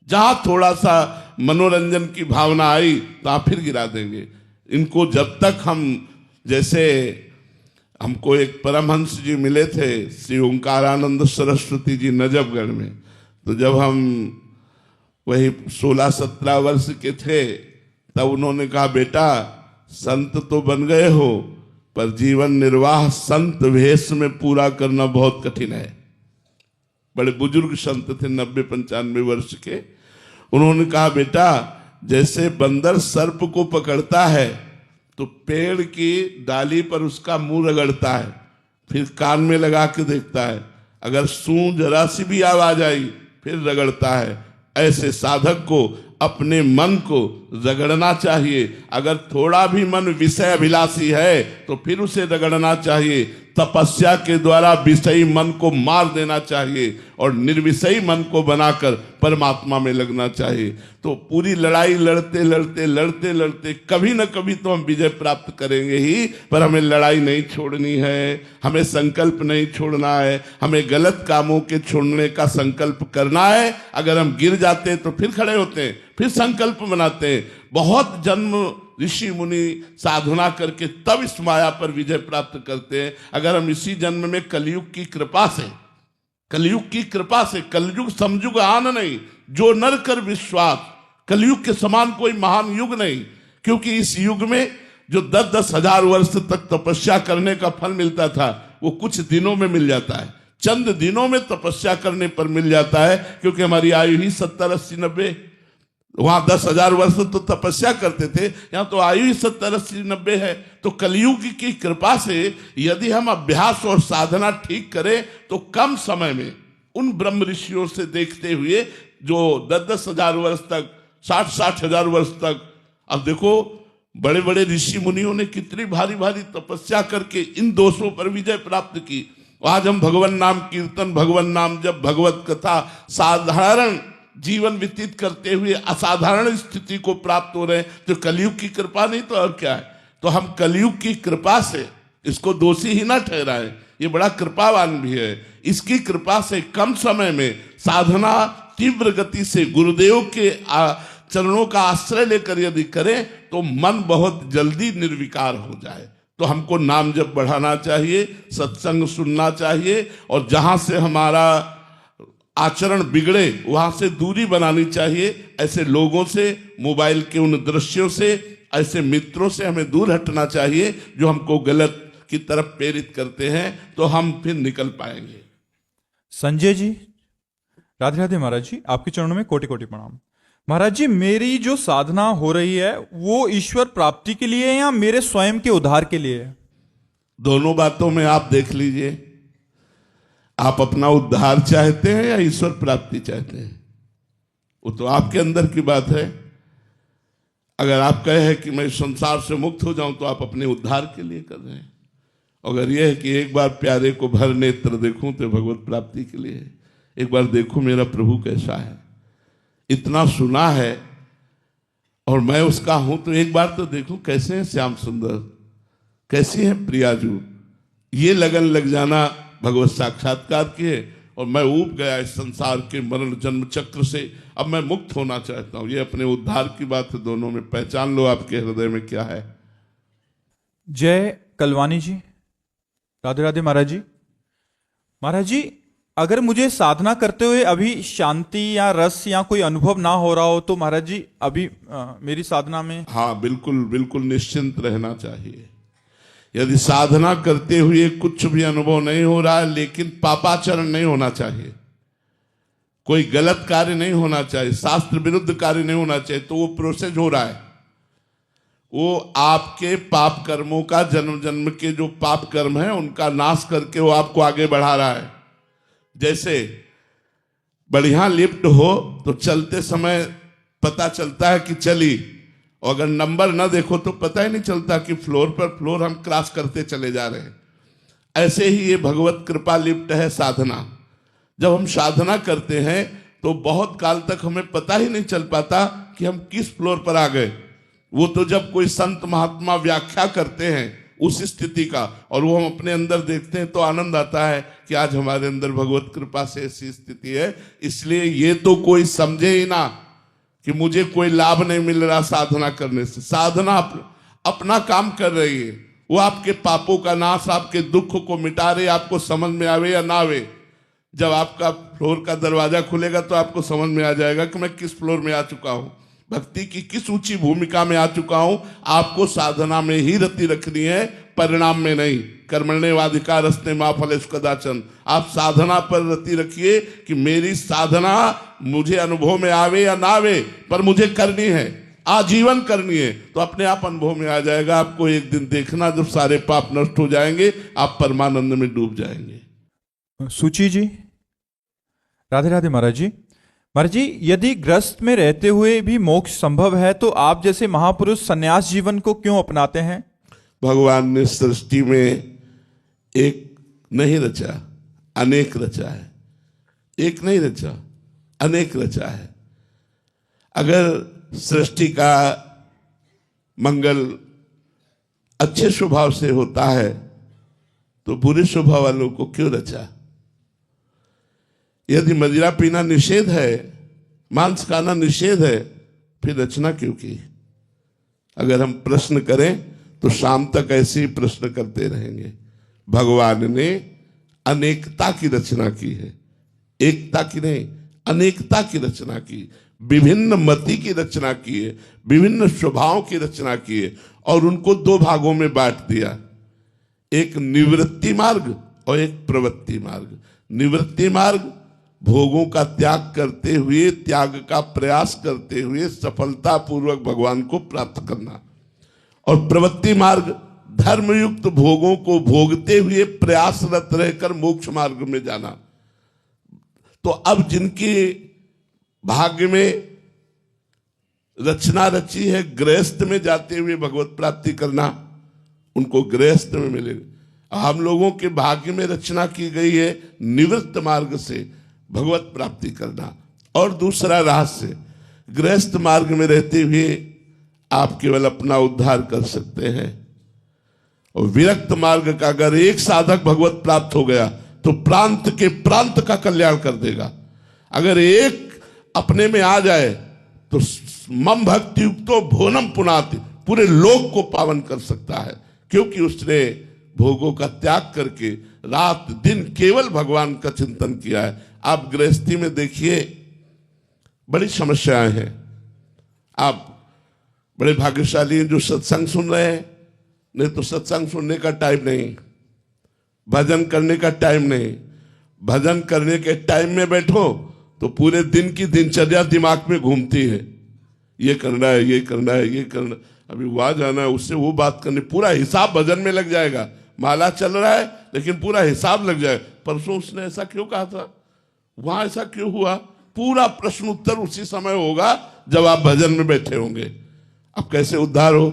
जहां थोड़ा सा मनोरंजन की भावना आई तो फिर गिरा देंगे इनको। जब तक हम, जैसे हमको एक परमहंस जी मिले थे, श्री ओंकारानंद सरस्वती जी नजफगढ़ में, तो जब हम वही 16-17 वर्ष के थे तब उन्होंने कहा, बेटा संत तो बन गए हो पर जीवन निर्वाह संत वेश में पूरा करना बहुत कठिन है। बड़े बुजुर्ग संत थे, 90-95 वर्ष के। उन्होंने कहा, बेटा जैसे बंदर सर्प को पकड़ता है तो पेड़ की डाली पर उसका मुंह रगड़ता है, फिर कान में लगा के देखता है, अगर सूं जरा सी भी आवाज आई फिर रगड़ता है। ऐसे साधक को अपने मन को रगड़ना चाहिए। अगर थोड़ा भी मन विषय अभिलाषी है तो फिर उसे रगड़ना चाहिए। तपस्या के द्वारा विषयी मन को मार देना चाहिए और निर्विषयी मन को बनाकर परमात्मा में लगना चाहिए। तो पूरी लड़ाई लड़ते लड़ते लड़ते लड़ते कभी न कभी तो हम विजय प्राप्त करेंगे ही, पर हमें लड़ाई नहीं छोड़नी है, हमें संकल्प नहीं छोड़ना है, हमें गलत कामों के छोड़ने का संकल्प करना है। अगर हम गिर जाते हैं तो फिर खड़े होते हैं, फिर संकल्प बनाते हैं। बहुत जन्म ऋषि मुनि साधना करके तब इस माया पर विजय प्राप्त करते हैं। अगर हम इसी जन्म में कलयुग की कृपा से, कलयुग की कृपा से, कलयुग समयुग आन नहीं, जो नर कर विश्वास, कलयुग के समान कोई महान युग नहीं। क्योंकि इस युग में जो 10-10 हजार वर्ष तक तपस्या करने का फल मिलता था वो कुछ दिनों में मिल जाता है, चंद दिनों में तपस्या करने पर मिल जाता है। क्योंकि हमारी आयु ही 70, 80, 90, वहां 10,000 वर्ष तो तपस्या करते थे, यहाँ तो आयु ही 70, 80, 90 है। तो कलयुग की कृपा से यदि हम अभ्यास और साधना ठीक करें तो कम समय में उन ब्रह्म ऋषियों से देखते हुए जो 10-10 हजार वर्ष तक, 60-60 हजार वर्ष तक। अब देखो बड़े बड़े ऋषि मुनियों ने कितनी भारी भारी तपस्या करके इन दोषों पर विजय प्राप्त की। आज हम भगवान नाम कीर्तन, भगवान नाम जब, भगवत कथा, साधारण जीवन व्यतीत करते हुए असाधारण स्थिति को प्राप्त हो रहे हैं। तो कलयुग की कृपा नहीं तो और क्या है। तो हम कलयुग की कृपा से इसको दोषी ही ना ठहराएं, ये बड़ा कृपावान भी है। इसकी कृपा से कम समय में साधना तीव्र गति से गुरुदेव के चरणों का आश्रय लेकर यदि करें तो मन बहुत जल्दी निर्विकार हो जाए। तो हमको नाम जप बढ़ाना चाहिए, सत्संग सुनना चाहिए, और जहां से हमारा आचरण बिगड़े वहां से दूरी बनानी चाहिए। ऐसे लोगों से, मोबाइल के उन दृश्यों से, ऐसे मित्रों से हमें दूर हटना चाहिए जो हमको गलत की तरफ प्रेरित करते हैं, तो हम फिर निकल पाएंगे। संजय जी, राधे राधे महाराज जी, आपके चरणों में कोटि कोटि प्रणाम। महाराज जी, मेरी जो साधना हो रही है वो ईश्वर प्राप्ति के लिए है या मेरे स्वयं के उद्धार के लिए है? दोनों बातों में आप देख लीजिए, आप अपना उद्धार चाहते हैं या ईश्वर प्राप्ति चाहते हैं, वो तो आपके अंदर की बात है। अगर आप कहे कि मैं संसार से मुक्त हो जाऊं तो आप अपने उद्धार के लिए कर रहे हैं। अगर यह है कि एक बार प्यारे को भर नेत्र देखूं तो भगवत प्राप्ति के लिए है। एक बार देखूं मेरा प्रभु कैसा है, इतना सुना है और मैं उसका हूं, तो एक बार तो देखूं कैसे हैं श्याम सुंदर, कैसी है प्रियाजू। ये लगन लग जाना भगवत साक्षात्कार की है। और मैं ऊब गया इस संसार के मरण जन्म चक्र से, अब मैं मुक्त होना चाहता हूं। ये अपने उद्धार की बात है, दोनों में पहचान लो आपके हृदय में क्या है। जय कलवानी जी, राधे राधे महाराज जी। महाराज जी, अगर मुझे साधना करते हुए अभी शांति या रस या कोई अनुभव ना हो रहा हो तो महाराज जी अभी मेरी साधना में? हाँ, बिल्कुल बिल्कुल निश्चिंत रहना चाहिए। यदि साधना करते हुए कुछ भी अनुभव नहीं हो रहा है, लेकिन पापाचरण नहीं होना चाहिए, कोई गलत कार्य नहीं होना चाहिए, शास्त्र विरुद्ध कार्य नहीं होना चाहिए, तो वो प्रोसेस हो रहा है। वो आपके पाप कर्मों का, जन्म जन्म के जो पाप कर्म है उनका नाश करके वो आपको आगे बढ़ा रहा है। जैसे बढ़िया लिफ्ट हो तो चलते समय पता चलता है कि चली, और अगर नंबर ना देखो तो पता ही नहीं चलता कि फ्लोर पर फ्लोर हम क्रॉस करते चले जा रहे हैं। ऐसे ही ये भगवत कृपा लिफ्ट है साधना। जब हम साधना करते हैं तो बहुत काल तक हमें पता ही नहीं चल पाता कि हम किस फ्लोर पर आ गए। वो तो जब कोई संत महात्मा व्याख्या करते हैं उस स्थिति का, और वो हम अपने अंदर देखते हैं तो आनंद आता है कि आज हमारे अंदर भगवत कृपा से ऐसी स्थिति है। इसलिए ये तो कोई समझे ही ना कि मुझे कोई लाभ नहीं मिल रहा साधना करने से। साधना अपना काम कर रही है, वो आपके पापों का नाश, आपके दुख को मिटा रही। आपको समझ में आवे या ना आवे, जब आपका फ्लोर का दरवाजा खुलेगा तो आपको समझ में आ जाएगा कि मैं किस फ्लोर में आ चुका हूं, भक्ति की किस ऊंची भूमिका में आ चुका हूं। आपको साधना में ही रति रखनी है, परिणाम में नहीं। कर्मण्येवाधिकारस्ते मा फलेषु कदाचन। आप साधना पर रति रखिए कि मेरी साधना मुझे अनुभव में आवे या ना आवे, पर मुझे करनी है, आजीवन करनी है। तो अपने आप अनुभव में आ जाएगा। आपको एक दिन देखना, जब सारे पाप नष्ट हो जाएंगे आप परमानंद में डूब जाएंगे। सुची जी, राधे राधे महाराज जी। महाराज जी, यदि ग्रस्त में रहते हुए भी मोक्ष संभव है तो आप जैसे महापुरुष सन्यास जीवन को क्यों अपनाते हैं? भगवान ने सृष्टि में एक नहीं रचा, अनेक रचा है। एक नहीं रचा, अनेक रचा है। अगर सृष्टि का मंगल अच्छे स्वभाव से होता है तो बुरे स्वभाव वालों को क्यों रचा? यदि मदिरा पीना निषेध है, मांस खाना निषेध है, फिर रचना क्यों की? अगर हम प्रश्न करें तो शाम तक ऐसे ही प्रश्न करते रहेंगे। भगवान ने अनेकता की रचना की है, एकता की नहीं, अनेकता की रचना की, विभिन्न मति की रचना की है, विभिन्न स्वभाव की रचना की है, और उनको दो भागों में बांट दिया, एक निवृत्ति मार्ग और एक प्रवृत्ति मार्ग। निवृत्ति मार्ग भोगों का त्याग करते हुए, त्याग का प्रयास करते हुए सफलता पूर्वक भगवान को प्राप्त करना, और प्रवृत्ति मार्ग धर्मयुक्त भोगों को भोगते हुए प्रयासरत रहकर मोक्ष मार्ग में जाना। तो अब जिनकी भाग्य में रचना रची है गृहस्थ में जाते हुए भगवत प्राप्ति करना, उनको गृहस्थ में मिलेगा। हम लोगों के भाग्य में रचना की गई है निवृत्त मार्ग से भगवत प्राप्ति करना, और दूसरा रहस्य गृहस्थ मार्ग में रहते हुए आप केवल अपना उद्धार कर सकते हैं। और विरक्त मार्ग का अगर एक साधक भगवत प्राप्त हो गया तो प्रांत के प्रांत का कल्याण कर देगा। अगर एक अपने में आ जाए तो मम भक्ति युक्तो भोनम पुनाति, पूरे लोक को पावन कर सकता है, क्योंकि उसने भोगों का त्याग करके रात दिन केवल भगवान का चिंतन किया है। आप गृहस्थी में देखिए बड़ी समस्याएं हैं। आप बड़े भाग्यशाली हैं जो सत्संग सुन रहे हैं, नहीं तो सत्संग सुनने का टाइम नहीं, भजन करने का टाइम नहीं। भजन करने के टाइम में बैठो तो पूरे दिन की दिनचर्या दिमाग में घूमती है, ये करना है, ये करना है, ये करना, अभी वहां जाना है, उससे वो बात करनी, पूरा हिसाब भजन में लग जाएगा। माला चल रहा है लेकिन पूरा हिसाब लग जाएगा, परसों उसने ऐसा क्यों कहा था, वहां ऐसा क्यों हुआ, पूरा प्रश्न उत्तर उसी समय होगा जब आप भजन में बैठे होंगे। अब कैसे उद्धार हो?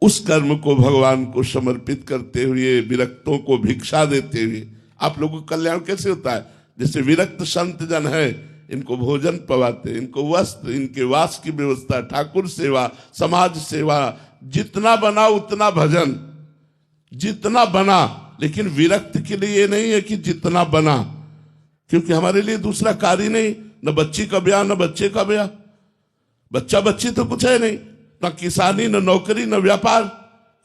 उस कर्म को भगवान को समर्पित करते हुए, विरक्तों को भिक्षा देते हुए आप लोगों का कल्याण कैसे होता है? जैसे विरक्त संत जन है, इनको भोजन पवाते, इनको वस्त्र, इनके वास की व्यवस्था, ठाकुर सेवा, समाज सेवा, जितना बना उतना भजन, जितना बना। लेकिन विरक्त के लिए ये नहीं है कि जितना बना, क्योंकि हमारे लिए दूसरा कार्य नहीं, न बच्ची का ब्याह न बच्चे का ब्याह, बच्चा बच्ची तो कुछ है नहीं, न किसानी न नौकरी न व्यापार,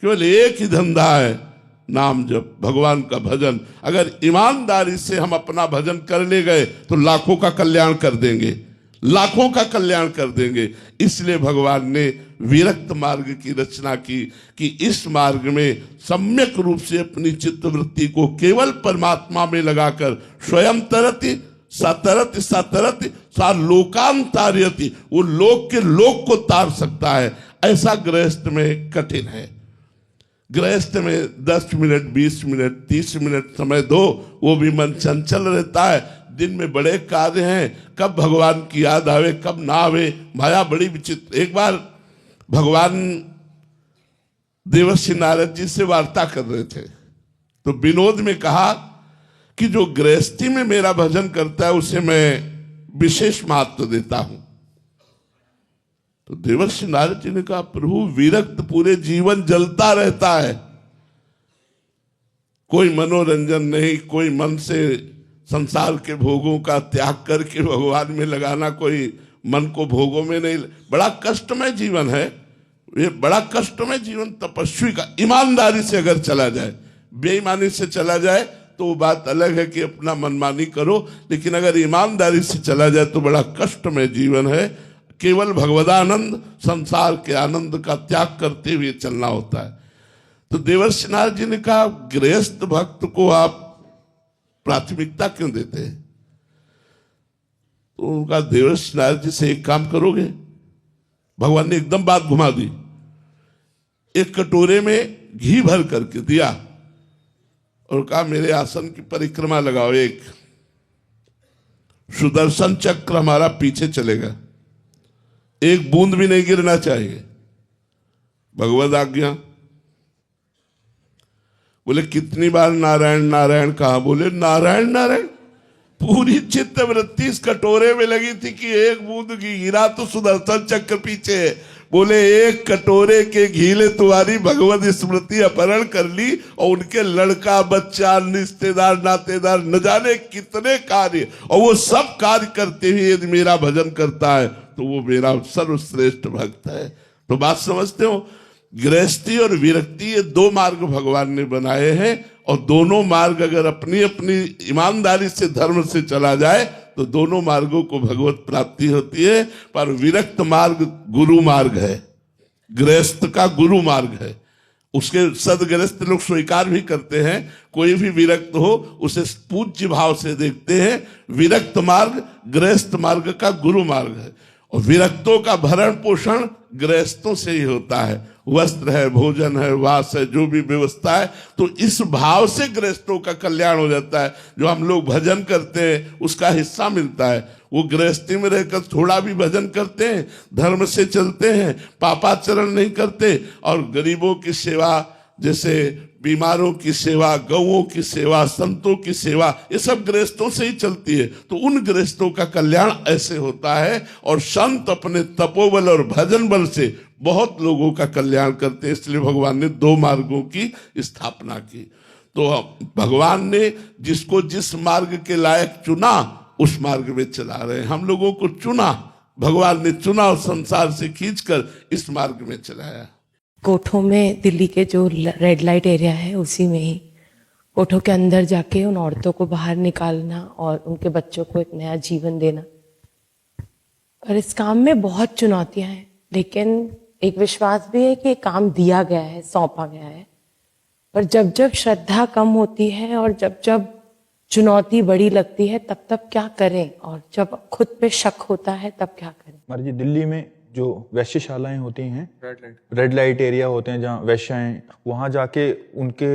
केवल एक ही धंधा है, नाम जप, भगवान का भजन। अगर ईमानदारी से हम अपना भजन कर ले गए तो लाखों का कल्याण कर देंगे, लाखों का कल्याण कर देंगे। इसलिए भगवान ने विरक्त मार्ग की रचना की कि इस मार्ग में सम्यक रूप से अपनी चित्तवृत्ति को केवल परमात्मा में लगाकर स्वयं तरति सतरति सतरति सा लोकांतार्यति, वो लोक के लोक को तार सकता है। ऐसा गृहस्थ में कठिन है। गृहस्थ में 10 मिनट 20 मिनट 30 मिनट समय दो, वो भी मन चंचल रहता है। दिन में बड़े कार्य हैं, कब भगवान की याद आवे कब ना आवे, माया बड़ी विचित्र। एक बार भगवान देवर्षि नारद जी से वार्ता कर रहे थे तो विनोद में कहा कि जो गृहस्थी में मेरा भजन करता है उसे मैं विशेष महत्व देता हूं। तो देवर्षि नारद जी ने कहा, प्रभु विरक्त पूरे जीवन जलता रहता है, कोई मनोरंजन नहीं, कोई मन से संसार के भोगों का त्याग करके भगवान में लगाना, कोई मन को भोगों में नहीं, बड़ा कष्टमय जीवन है ये, बड़ा कष्टमय जीवन तपस्वी का। ईमानदारी से अगर चला जाए, बेईमानी से चला जाए तो वो बात अलग है कि अपना मनमानी करो, लेकिन अगर ईमानदारी से चला जाए तो बड़ा कष्टमय जीवन है। केवल भगवदानंद, संसार के आनंद का त्याग करते हुए चलना होता है। तो देवर्षि नारद जी ने कहा, गृहस्थ भक्त को आप प्राथमिकता क्यों देते हैं? तो उनका देवर्षि नारद जी से एक काम करोगे? भगवान ने एकदम बात घुमा दी। एक कटोरे में घी भर करके दिया और कहा, मेरे आसन की परिक्रमा लगाओ, एक सुदर्शन चक्र हमारा पीछे चलेगा, एक बूंद भी नहीं गिरना चाहिए, भगवद आज्ञा। बोले कितनी बार नारायण नारायण कहा? बोले नारायण नारायण, पूरी चित्त वृत्ति इस कटोरे में लगी थी कि एक बूंद घी गिरा तो सुदर्शन चक्र पीछे है। बोले एक कटोरे के घी ने तुम्हारी भगवत स्मृति अपहरण कर ली और उनके लड़का बच्चा रिश्तेदार नातेदार न जाने कितने कार्य, और वो सब कार्य करते हुए यदि मेरा भजन करता है तो वो मेरा सर्वश्रेष्ठ भक्त है। तो बात समझते हो? गृहस्थी और विरक्ति ये दो मार्ग भगवान ने बनाए हैं, और दोनों मार्ग अगर अपनी अपनी ईमानदारी से धर्म से चला जाए तो दोनों मार्गों को भगवत प्राप्ति होती है। पर विरक्त मार्ग गुरु मार्ग है, गृहस्थ का गुरु मार्ग है। उसके सदगृहस्थ लोग स्वीकार भी करते हैं, कोई भी विरक्त हो उसे पूज्य भाव से देखते हैं। विरक्त मार्ग गृहस्थ मार्ग का गुरु मार्ग है, और विरक्तों का भरण पोषण गृहस्थों से ही होता है। वस्त्र है, भोजन है, वास है, जो भी व्यवस्था है, तो इस भाव से गृहस्थों का कल्याण हो जाता है। जो हम लोग भजन करते हैं उसका हिस्सा मिलता है। वो गृहस्थी में रहकर थोड़ा भी भजन करते हैं, धर्म से चलते हैं, पापाचरण नहीं करते, और गरीबों की सेवा, जैसे बीमारों की सेवा, गौओं की सेवा, संतों की सेवा, ये सब गृहस्थों से ही चलती है। तो उन गृहस्थों का कल्याण ऐसे होता है। और संत अपने तपोबल और भजन बल से बहुत लोगों का कल्याण करते हैं। इसलिए भगवान ने 2 मार्गों की स्थापना की। तो भगवान ने जिसको जिस मार्ग के लायक चुना उस मार्ग में चला रहे हैं। हम लोगों को चुना, भगवान ने चुना और संसार से खींचकर इस मार्ग में चलाया। कोठों में, दिल्ली के जो रेड लाइट एरिया है उसी में ही कोठों के अंदर जाके उन औरतों को बाहर निकालना और उनके बच्चों को एक नया जीवन देना। और इस काम में बहुत चुनौतियां हैं, लेकिन एक विश्वास भी है कि काम दिया गया है, सौंपा गया है। पर जब जब श्रद्धा कम होती है और जब जब चुनौती बड़ी लगती है, तब तब क्या करें, और जब खुद पे शक होता है तब क्या करें। महाराज जी, दिल्ली में जो वैश्यशालाएं होती हैं, रेड लाइट एरिया होते हैं जहाँ वैश्याएं, वहाँ जाके उनके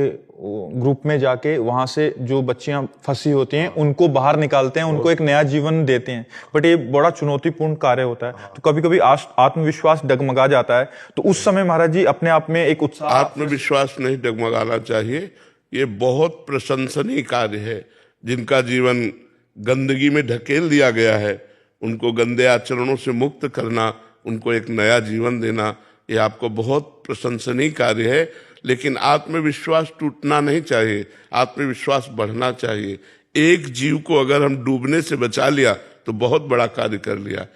ग्रुप में जाके वहाँ से जो बच्चियां फंसी होती हैं उनको बाहर निकालते हैं, उनको एक नया जीवन देते हैं। बट ये बड़ा चुनौतीपूर्ण कार्य होता है, तो कभी कभी आत्मविश्वास डगमगा जाता है। तो उस समय महाराज जी अपने आप में एक उत्साह। आत्मविश्वास नहीं डगमगाना चाहिए। ये बहुत प्रशंसनीय कार्य है। जिनका जीवन गंदगी में ढकेल दिया गया है, उनको गंदे आचरणों से मुक्त करना, उनको एक नया जीवन देना, ये आपको बहुत प्रशंसनीय कार्य है। लेकिन आत्मविश्वास टूटना नहीं चाहिए, आत्मविश्वास बढ़ना चाहिए। एक जीव को अगर हम डूबने से बचा लिया तो बहुत बड़ा कार्य कर लिया।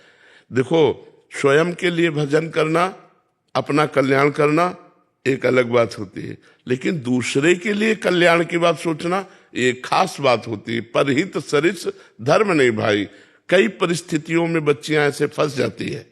देखो, स्वयं के लिए भजन करना, अपना कल्याण करना एक अलग बात होती है, लेकिन दूसरे के लिए कल्याण की बात सोचना ये खास बात होती है। परहित सरिस धर्म नहीं भाई। कई परिस्थितियों में बच्चियां ऐसे फंस जाती है,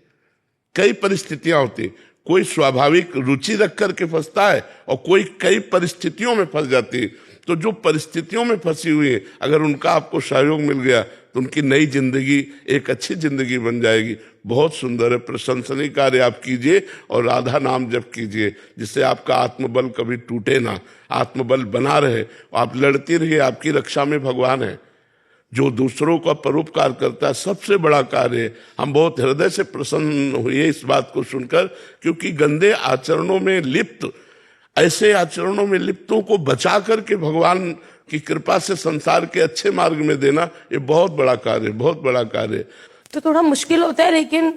कई परिस्थितियां होती, कोई स्वाभाविक रुचि रख करके फंसता है और कोई कई परिस्थितियों में फंस जाती है। तो जो परिस्थितियों में फंसी हुई है, अगर उनका आपको सहयोग मिल गया तो उनकी नई जिंदगी एक अच्छी जिंदगी बन जाएगी। बहुत सुंदर है, प्रशंसनीय कार्य आप कीजिए और राधा नाम जप कीजिए, जिससे आपका आत्मबल कभी टूटे ना, आत्मबल बना रहे। आप लड़ती रहिए, आपकी रक्षा में भगवान है। जो दूसरों का परोपकार करता है सबसे बड़ा कार्य है। हम बहुत हृदय से प्रसन्न हुए इस बात को सुनकर, क्योंकि गंदे आचरणों में लिप्त, ऐसे आचरणों में लिप्तों को बचा करके भगवान की कृपा से संसार के अच्छे मार्ग में देना, ये बहुत बड़ा कार्य, बहुत बड़ा कार्य। तो थोड़ा मुश्किल होता है, लेकिन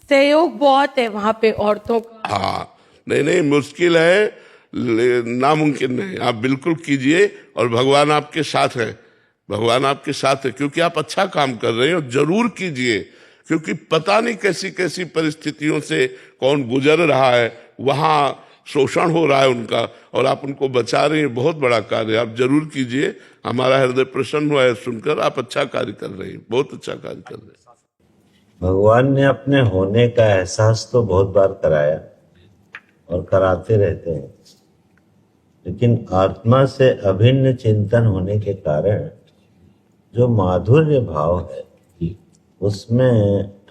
सहयोग बहुत है वहां पे औरतों का। हाँ, नहीं मुश्किल है, नामुमकिन नहीं। आप बिल्कुल कीजिए और भगवान आपके साथ है, भगवान आपके साथ है, क्योंकि आप अच्छा काम कर रहे हो। जरूर कीजिए, क्योंकि पता नहीं कैसी कैसी परिस्थितियों से कौन गुजर रहा है, वहां शोषण हो रहा है उनका, और आप उनको बचा रहे हैं। बहुत बड़ा कार्य, आप जरूर कीजिए। हमारा हृदय प्रसन्न हुआ है सुनकर। आप अच्छा कार्य कर रहे हैं, बहुत अच्छा कार्य कर रहे हैं। भगवान ने अपने होने का एहसास तो बहुत बार कराया और कराते रहते हैं, लेकिन आत्मा से अभिन्न चिंतन होने के कारण जो माधुर्य भाव है उसमें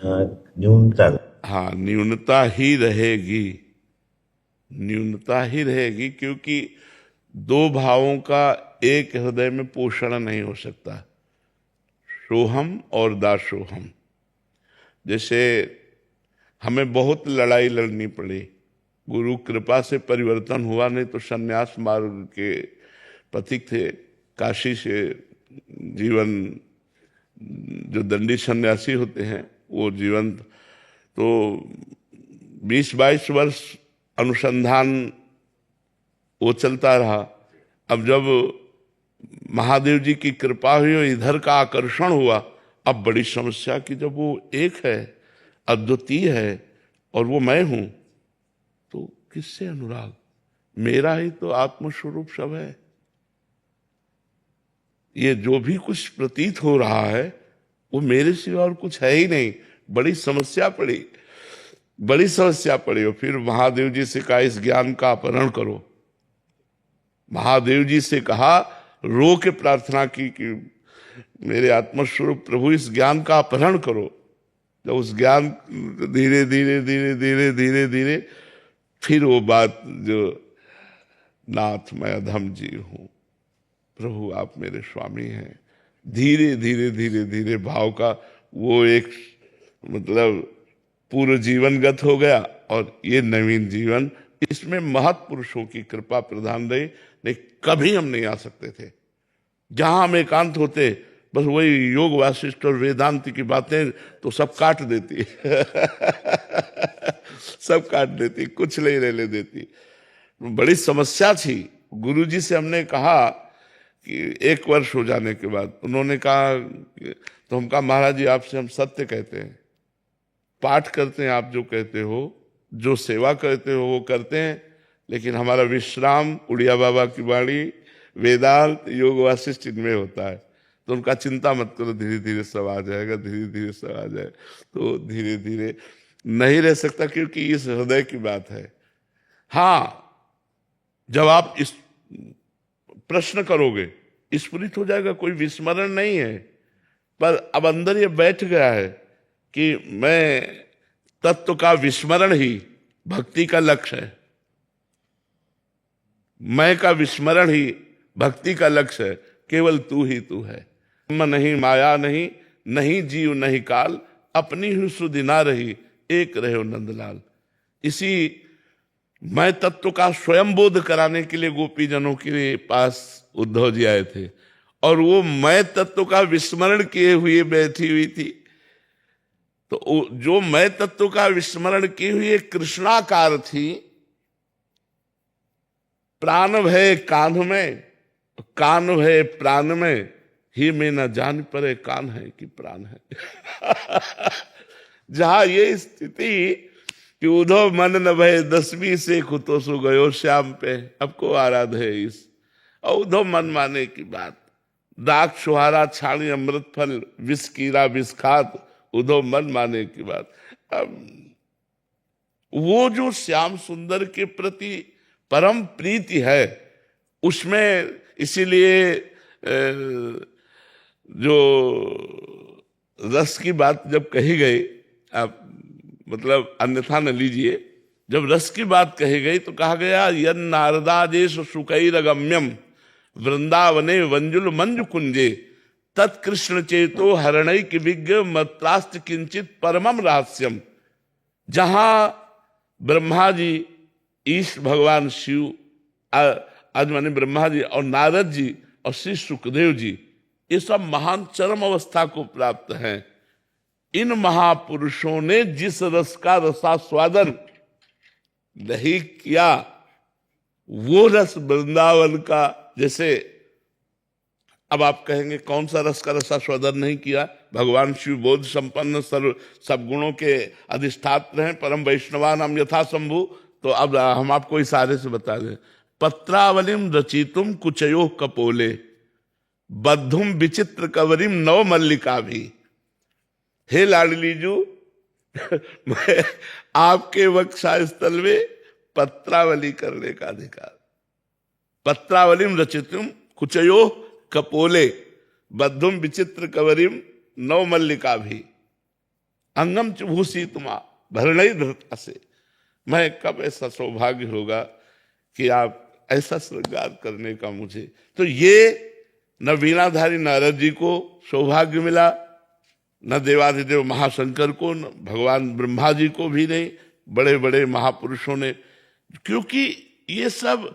न्यूनता। हाँ, न्यूनता ही रहेगी, न्यूनता ही रहेगी, क्योंकि 2 भावों का एक हृदय में पोषण नहीं हो सकता। सोहम और दासोहम। जैसे हमें बहुत लड़ाई लड़नी पड़ी, गुरु कृपा से परिवर्तन हुआ, नहीं तो सन्यास मार्ग के पथिक थे। काशी से जीवन, जो दंडी सन्यासी होते हैं वो जीवन, तो 20-22 वर्ष अनुसंधान वो चलता रहा। अब जब महादेव जी की कृपा हुई और इधर का आकर्षण हुआ, अब बड़ी समस्या कि जब वो एक है, अद्वितीय है, और वो मैं हूं, तो किससे अनुराग? मेरा ही तो आत्मस्वरूप सब है। ये जो भी कुछ प्रतीत हो रहा है वो मेरे सिवा और कुछ है ही नहीं। बड़ी समस्या पड़ी, बड़ी समस्या पड़ी। और फिर महादेव जी से कहा इस ज्ञान का अपहरण करो। महादेव जी से कहा, रो के प्रार्थना की कि मेरे आत्मस्वरूप प्रभु इस ज्ञान का अपहरण करो। जब उस ज्ञान धीरे धीरे धीरे धीरे धीरे धीरे फिर वो बात जो नाथ मैं अधम जीव हूं, प्रभु आप मेरे स्वामी हैं, धीरे धीरे धीरे धीरे भाव का वो एक मतलब पूर्व जीवनगत हो गया और ये नवीन जीवन, इसमें महत्पुरुषों की कृपा प्रधान रही। नहीं कभी हम नहीं आ सकते थे। जहां हम एकांत होते बस वही योग वासिष्ठ और वेदांत की बातें तो सब काट देती सब काट देती, कुछ नहीं रहने देती। बड़ी समस्या थी। गुरुजी से हमने कहा कि 1 वर्ष हो जाने के बाद उन्होंने कहा, तो हम कहा महाराज जी आपसे हम सत्य कहते हैं, पाठ करते हैं आप जो कहते हो, जो सेवा करते हो वो करते हैं, लेकिन हमारा विश्राम उड़िया बाबा की वाणी, वेदांत, योग वासिष्ठ इनमें होता है। तो उनका चिंता मत करो, धीरे धीरे सब आ जाएगा, धीरे धीरे सब आ जाए। तो धीरे धीरे नहीं रह सकता क्योंकि इस हृदय की बात है। हाँ, जब आप इस प्रश्न करोगे स्फुरित हो जाएगा, कोई विस्मरण नहीं है, पर अब अंदर ये बैठ गया है कि मैं तत्व का विस्मरण ही भक्ति का लक्ष्य है, मैं का विस्मरण ही भक्ति का लक्ष्य है। केवल तू ही तू है, ब्रह्म नहीं माया नहीं, नहीं जीव नहीं काल, अपनी ही सुधि ना रही, एक रहे नंदलाल। इसी मैं तत्व का स्वयं बोध कराने के लिए गोपीजनों के पास उद्धव जी आए थे, और वो मैं तत्व का विस्मरण किए हुए बैठी हुई थी। तो जो मैं तत्व का विस्मरण किए हुए कृष्णाकार थी, प्राण भय कान में, कान भय प्राण में, ही में न जान पड़े कान है कि प्राण है। जहां ये स्थिति कि उधो मन न भय 10वीं से खुतो सो गयो श्याम पे, अब को आराध है इस, और उधो मन माने की बात, दाग सुहारा छाणी अमृत फल, विष कीरा विष खात, उधो मन माने की बात। अब वो जो श्याम सुंदर के प्रति परम प्रीति है उसमें, इसीलिए जो रस की बात जब कही गई, आप मतलब अन्यथा न लीजिए, जब रस की बात कही गई तो कहा गया यन नारदादेश सुकैरगम्यम वृंदावने वंजुल मंजु कुंजे तत्कृष्ण चेतो हरणैक विज्ञ मत्रास्त किंचित परमम रहस्यम। जहां ब्रह्मा जी, ईश भगवान शिव, आज माने ब्रह्मा जी और नारद जी और श्री सुखदेव जी, ये सब महान चरम अवस्था को प्राप्त हैं। इन महापुरुषों ने जिस रस का रसास्वादन नहीं किया, वो रस वृंदावन का, जैसे अब आप कहेंगे कौन सा रस का रसास्वादन नहीं किया? भगवान शिव बोध संपन्न सर्व सब गुणों के अधिष्ठात्र हैं, परम वैष्णवा नाम यथा शंभु। तो अब हम आपको इशारे से बता दें, पत्रावलिम रचितुम कुचयो कपोले, बद्धुम विचित्र कवरिम नव मल्लिका भी। हे लाडली जू, मैं आपके वक्षस्थल में पत्रावली करने का अधिकार। पत्रावलिम रचितुम कुचयो कपोले, बद्धुम विचित्र कवरिम नव मल्लिका भी, अंगम चुभूसी तुमा भरणई धृता से। मैं कब ऐसा सौभाग्य होगा कि आप ऐसा श्रृंगार करने का मुझे। तो ये न वीणाधारी नारद जी को सौभाग्य मिला, न देवाधिदेव महाशंकर को, न भगवान ब्रह्मा जी को भी नहीं, बड़े बड़े महापुरुषों ने, क्योंकि ये सब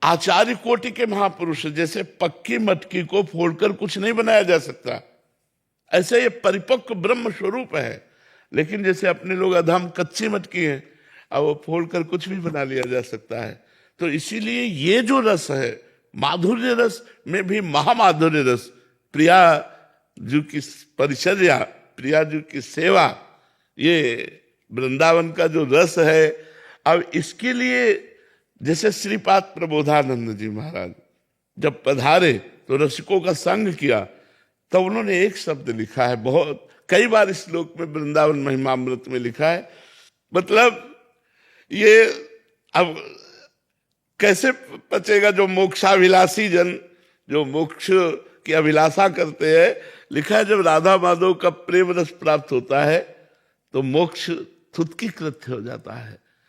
आचार्य कोटि के महापुरुष, जैसे पक्की मटकी को फोड़कर कुछ नहीं बनाया जा सकता, ऐसे ये परिपक्व ब्रह्म स्वरूप है। लेकिन जैसे अपने लोग अधम कच्ची मटकी हैं, अब वो फोड़कर कुछ भी बना लिया जा सकता है। तो इसीलिए ये जो रस है, माधुर्य रस में भी महामाधुर्य रस, प्रिया जी की परिचर्या, प्रिया जी की सेवा, ये वृंदावन का जो रस है। अब इसके लिए जैसे श्रीपाद प्रबोधानंद जी महाराज जब पधारे तो रसिकों का संग किया, तो उन्होंने एक शब्द लिखा है, बहुत कई बार इस श्लोक में वृंदावन महिमामृत में लिखा है। मतलब ये अब कैसे पचेगा जो मोक्षाभिलाषी जन, जो मोक्ष की अभिलाषा करते हैं। लिखा है जब राधा माधव का प्रेम रस प्राप्त होता है तो मोक्ष थुतकी कृत्य हो जाता है।